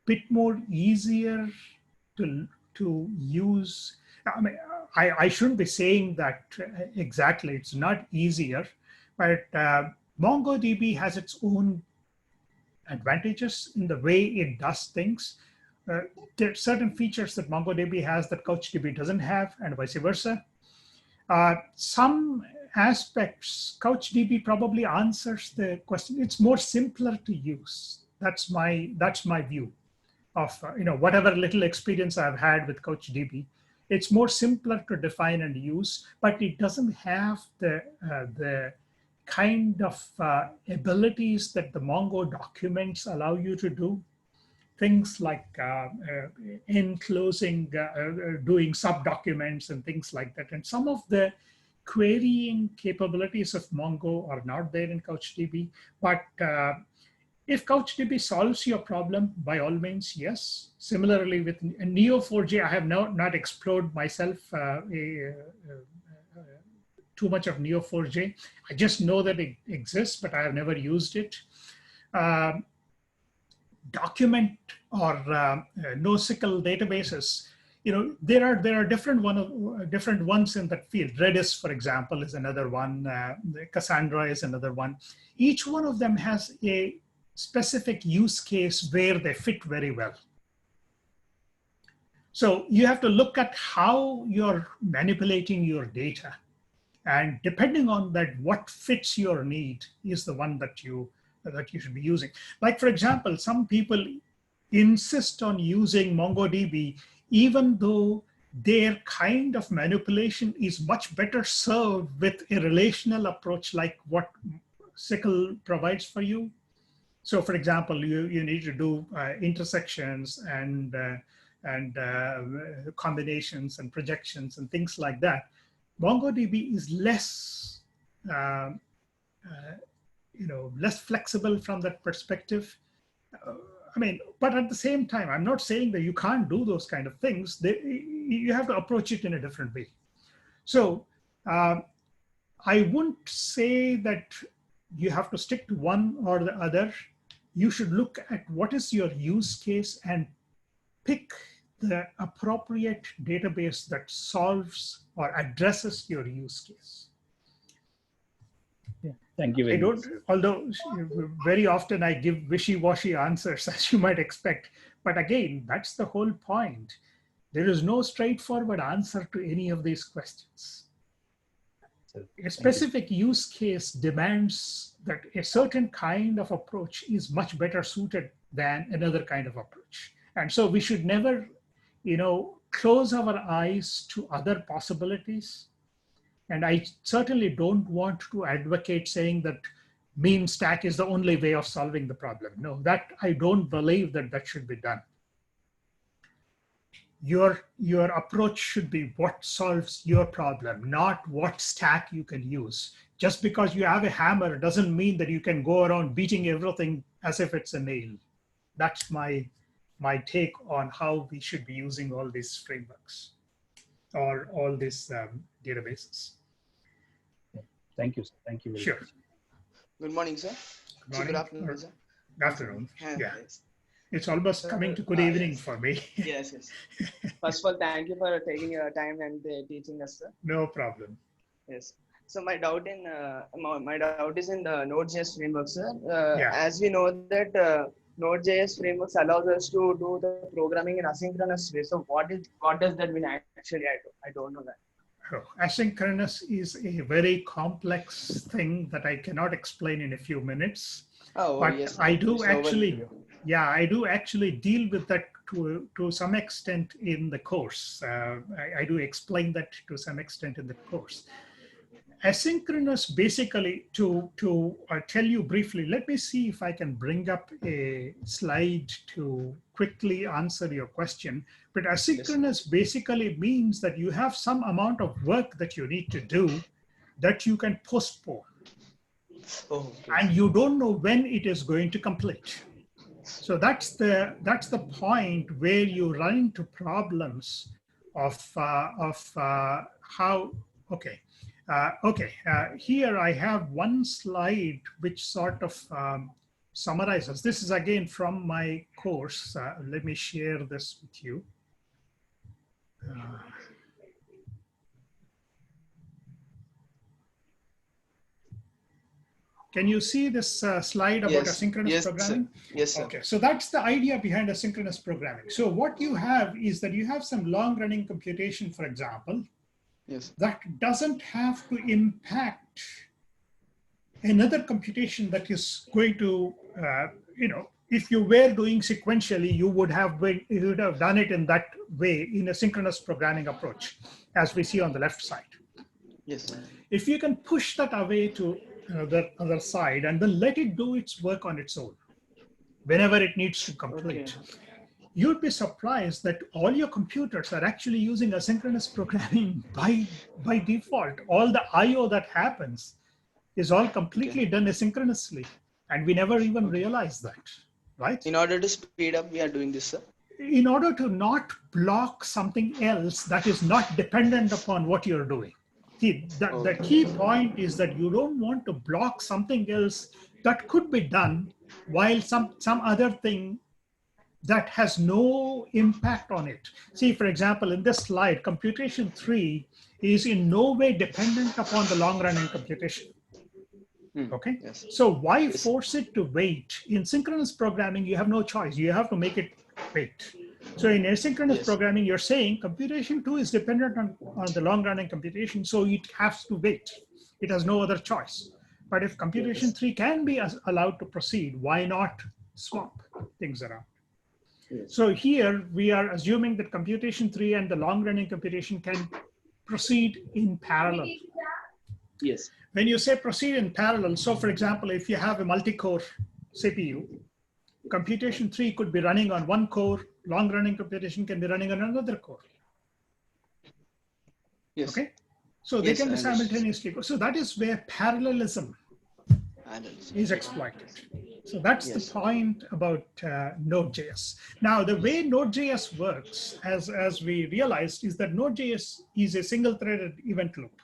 bit more easier to use. I mean, I shouldn't be saying that exactly. It's not easier, but MongoDB has its own advantages in the way it does things. there are certain features that MongoDB has that CouchDB doesn't have, and vice versa. Some aspects, CouchDB probably answers the question. It's more simpler to use. That's my view of whatever little experience I've had with CouchDB. It's more simpler to define and use, but it doesn't have the kind of abilities that the Mongo documents allow you to do. Things like enclosing, doing sub-documents and things like that. And some of the querying capabilities of Mongo are not there in CouchDB. But if CouchDB solves your problem, by all means, yes. Similarly with Neo4j, I have not explored myself too much of Neo4j. I just know that it exists, but I have never used it. Document or NoSQL databases, there are different ones in that field. Redis, for example, is another one. Cassandra is another one. Each one of them has a specific use case where they fit very well. So you have to look at how you're manipulating your data, and depending on that, what fits your need is the one that you should be using. Like, for example, some people insist on using MongoDB, even though their kind of manipulation is much better served with a relational approach like what SQL provides for you. So, for example, you need to do intersections and combinations and projections and things like that. MongoDB is less less flexible from that perspective. But at the same time, I'm not saying that you can't do those kind of things. You have to approach it in a different way. So I wouldn't say that you have to stick to one or the other. You should look at what is your use case and pick the appropriate database that solves or addresses your use case. Yeah, thank you very much. Although very often I give wishy-washy answers, as you might expect. But again, that's the whole point. There is no straightforward answer to any of these questions. A specific use case demands that a certain kind of approach is much better suited than another kind of approach. And so we should never, close our eyes to other possibilities. And I certainly don't want to advocate saying that meme stack is the only way of solving the problem. No, that I don't believe that should be done. Your approach should be what solves your problem, not what stack you can use. Just because you have a hammer doesn't mean that you can go around beating everything as if it's a nail. That's my take on how we should be using all these frameworks or all these databases. Thank you, sir. Thank you very Sure. much. Good morning, sir. Good morning. Good afternoon, sir. Good afternoon. Yeah. Yes. It's almost coming to good evening for me. Yes. First of all, thank you for taking your time and teaching us, sir. No problem. Yes. So my doubt is in the Node.js framework, sir. Yeah. As we know that Node.js frameworks allows us to do the programming in asynchronous way. So what does that mean actually? I don't know that. Oh, asynchronous is a very complex thing that I cannot explain in a few minutes. But yes. I do actually, I do actually deal with that to some extent in the course. I do explain that to some extent in the course. Asynchronous, basically, to tell you briefly, let me see if I can bring up a slide to quickly answer your question. But asynchronous basically means that you have some amount of work that you need to do that you can postpone. And you don't know when it is going to complete. So that's the point where you run into problems of how, okay. Here I have one slide which sort of summarizes. This is again from my course. Let me share this with you. Can you see this slide about asynchronous programming? Sir. Yes, sir. Okay, so that's the idea behind asynchronous programming. So what you have is that you have some long-running computation, for example, that doesn't have to impact another computation that is going to, if you were doing sequentially, you would have done it in that way in a synchronous programming approach, as we see on the left side. Yes, sir. If you can push that away to the other side and then let it do its work on its own, whenever it needs to complete, you'd be surprised that all your computers are actually using asynchronous programming by default. All the I/O that happens is all completely done asynchronously, and we never even realize that, right? In order to speed up, we are doing this, sir. In order to not block something else that is not dependent upon what you're doing. See, the key point is that you don't want to block something else that could be done while some other thing that has no impact on it. See, for example, in this slide, computation 3 is in no way dependent upon the long-running computation. Okay, so why force it to wait? In synchronous programming, you have no choice. You have to make it wait. So in asynchronous programming, you're saying computation 2 is dependent on the long-running computation, so it has to wait. It has no other choice. But if computation 3 can be allowed to proceed, why not swap things around? So here we are assuming that computation 3 and the long-running computation can proceed in parallel. Yes. When you say proceed in parallel, so for example, if you have a multi-core CPU, computation 3 could be running on one core, long-running computation can be running on another core. Yes. Okay, so they can be simultaneously. So that is where parallelism is exploited. So that's the point about Node.js. Now, the way Node.js works, as we realized, is that Node.js is a single-threaded event loop.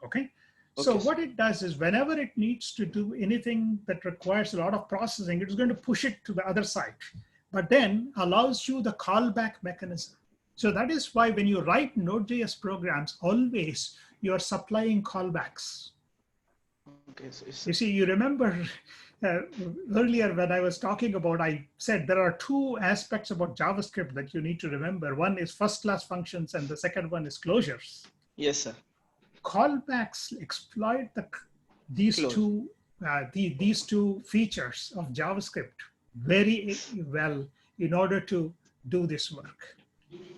Okay. So what it does is whenever it needs to do anything that requires a lot of processing, it's going to push it to the other side, but then allows you the callback mechanism. So that is why when you write Node.js programs, always you're supplying callbacks. Okay, so you see, you remember earlier when I was talking about, I said there are two aspects about JavaScript that you need to remember. One is first-class functions and the second one is closures. Yes, sir. Callbacks exploit these two features of JavaScript very well in order to do this work.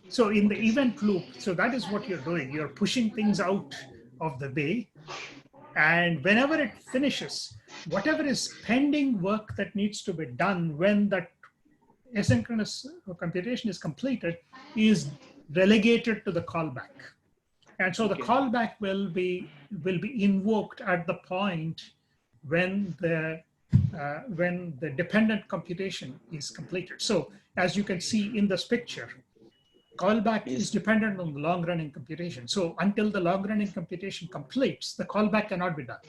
So in the event loop, so that is what you're doing. You're pushing things out of the way, and whenever it finishes, whatever is pending work that needs to be done when that asynchronous computation is completed is relegated to the callback. And so the callback will be invoked at the point when the dependent computation is completed. So as you can see in this picture, callback is dependent on the long-running computation. So until the long-running computation completes, the callback cannot be done.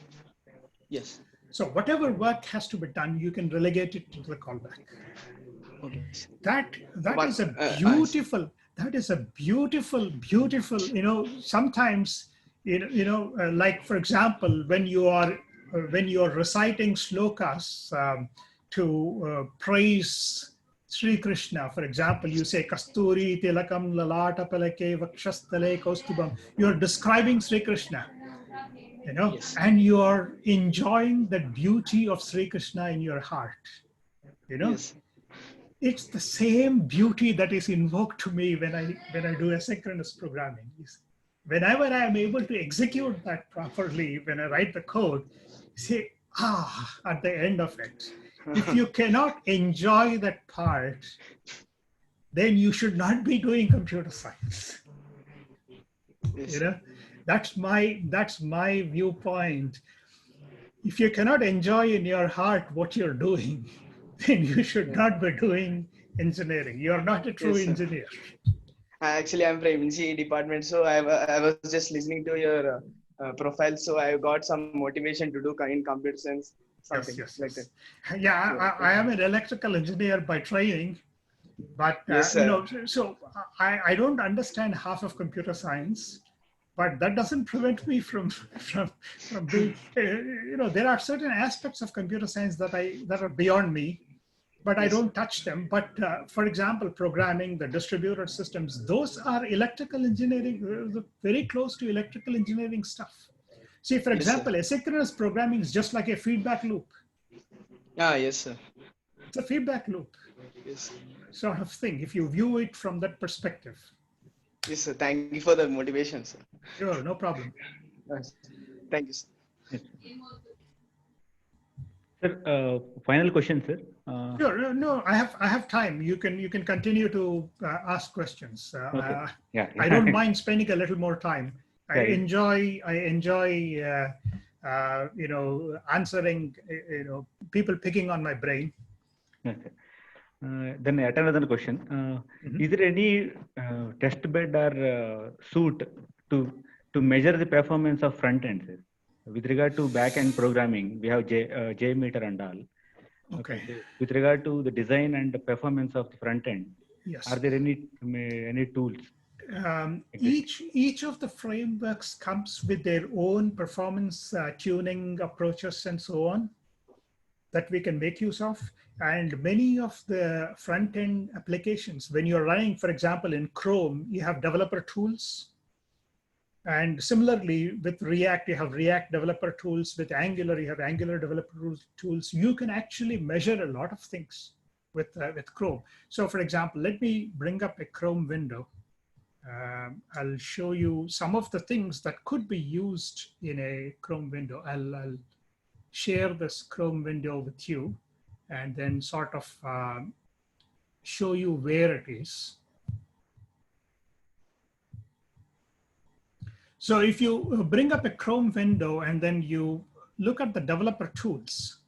Yes. So whatever work has to be done, you can relegate it to the callback. Okay. That is a beautiful. That is a beautiful, sometimes, like for example, when you are reciting slokas to praise Sri Krishna, for example, you say Kasturi Tilakam Lalata Palake Vakshastale Kaustubam. You're describing Sri Krishna, and you are enjoying the beauty of Sri Krishna in your heart, Yes. It's the same beauty that is invoked to me when I do asynchronous programming. Whenever I am able to execute that properly, when I write the code, say, at the end of it. If you cannot enjoy that part, then you should not be doing computer science. Yes. That's my viewpoint. If you cannot enjoy in your heart what you're doing, then you should not be doing engineering. You're not a true engineer. Actually, I'm from MG department, so I was just listening to your profile, so I got some motivation to do in computer science, something like that. Yeah, I am an electrical engineer by training, but so I don't understand half of computer science, But that doesn't prevent me from being, there are certain aspects of computer science that are beyond me, but I don't touch them. But for example, programming, the distributed systems, those are electrical engineering, very close to electrical engineering stuff. See, for example, asynchronous programming is just like a feedback loop. Yes, sir. It's a feedback loop. Yes. Sort of thing, if you view it from that perspective. Yes, sir. Thank you for the motivation, sir. Sure, no problem. Yes. Thank you, sir. Yes. Sir, final question, sir. Sure, no, I have time. You can continue to ask questions. Okay. Yeah. I don't mind spending a little more time. I enjoy answering, people picking on my brain. Okay. Then yet another question. Is there any test bed or suit to measure the performance of front end, sir? With regard to back end programming, we have JMeter and all. Okay. With regard to the design and the performance of the front end, yes, are there any tools? Each of the frameworks comes with their own performance tuning approaches and so on that we can make use of. And many of the front-end applications, when you're running, for example, in Chrome, you have developer tools. And similarly, with React, you have React developer tools. With Angular, you have Angular developer tools. You can actually measure a lot of things with Chrome. So for example, let me bring up a Chrome window. I'll show you some of the things that could be used in a Chrome window. I'll share this Chrome window with you and then sort of show you where it is. So if you bring up a Chrome window and then you look at the developer tools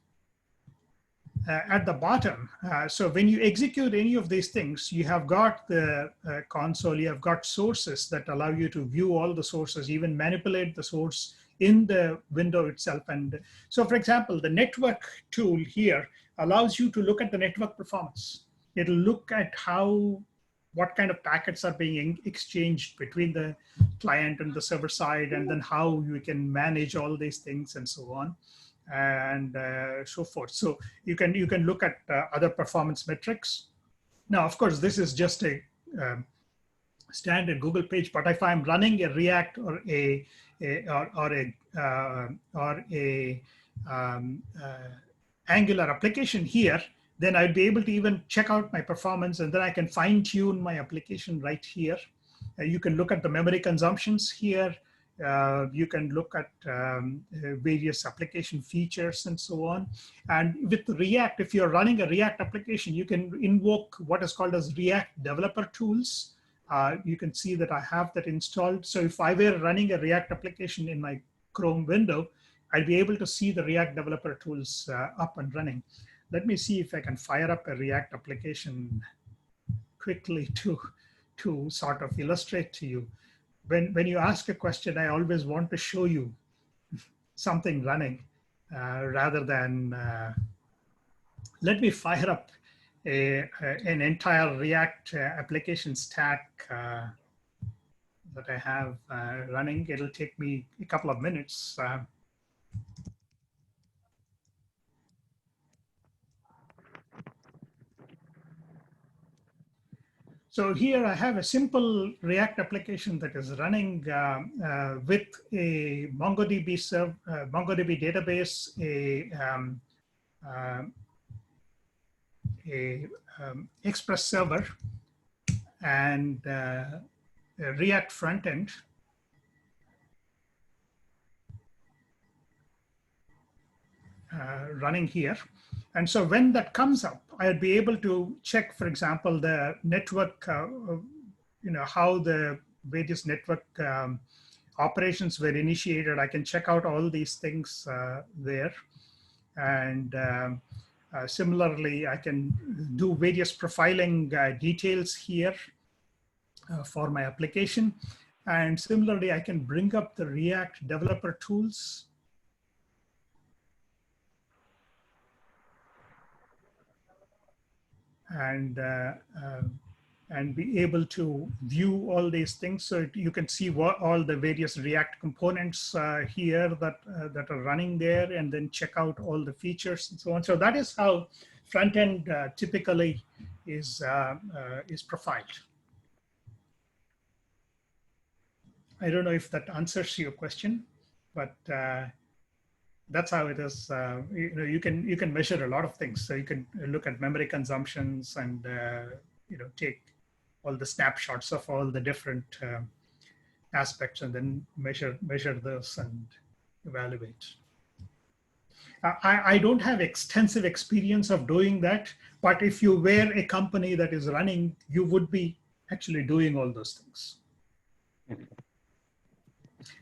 at the bottom, so when you execute any of these things, you have got the console, you have got sources that allow you to view all the sources, even manipulate the source in the window itself. And so for example, the network tool here allows you to look at the network performance. It'll look at what kind of packets are being exchanged between the client and the server side, and then how you can manage all these things and so on, and so forth. So you can look at other performance metrics. Now, of course, this is just a standard Google page, but if I'm running a React or a Angular application here, then I'd be able to even check out my performance, and then I can fine tune my application right here. You can look at the memory consumptions here. You can look at various application features and so on. And with React, if you're running a React application, you can invoke what is called as React developer tools. You can see that I have that installed. So if I were running a React application in my Chrome window, I'd be able to see the React developer tools up and running. Let me see if I can fire up a React application quickly to sort of illustrate to you. When you ask a question, I always want to show you something running rather than, let me fire up an entire React application stack that I have running. It'll take me a couple of minutes. So here I have a simple React application that is running with a MongoDB database, a Express server, and a React frontend. Running here. And so when that comes up, I'd be able to check, for example, the network, how the various network operations were initiated. I can check out all these things there. And similarly, I can do various profiling details here for my application. And similarly, I can bring up the React developer tools. And and be able to view all these things. So you can see what all the various React components here that are running there, and then check out all the features and so on. So that is how front end typically is profiled. I don't know if that answers your question, but that's how it is. You can measure a lot of things. So you can look at memory consumptions and take all the snapshots of all the different aspects, and then measure those and evaluate. I don't have extensive experience of doing that, but if you were a company that is running, you would be actually doing all those things.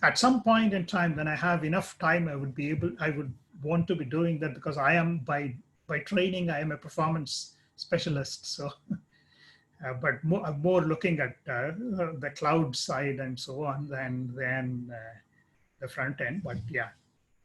At some point in time, when I have enough time, I would want to be doing that, because I am by training, I am a performance specialist. So, but more looking at the cloud side and so on than the front end. But yeah,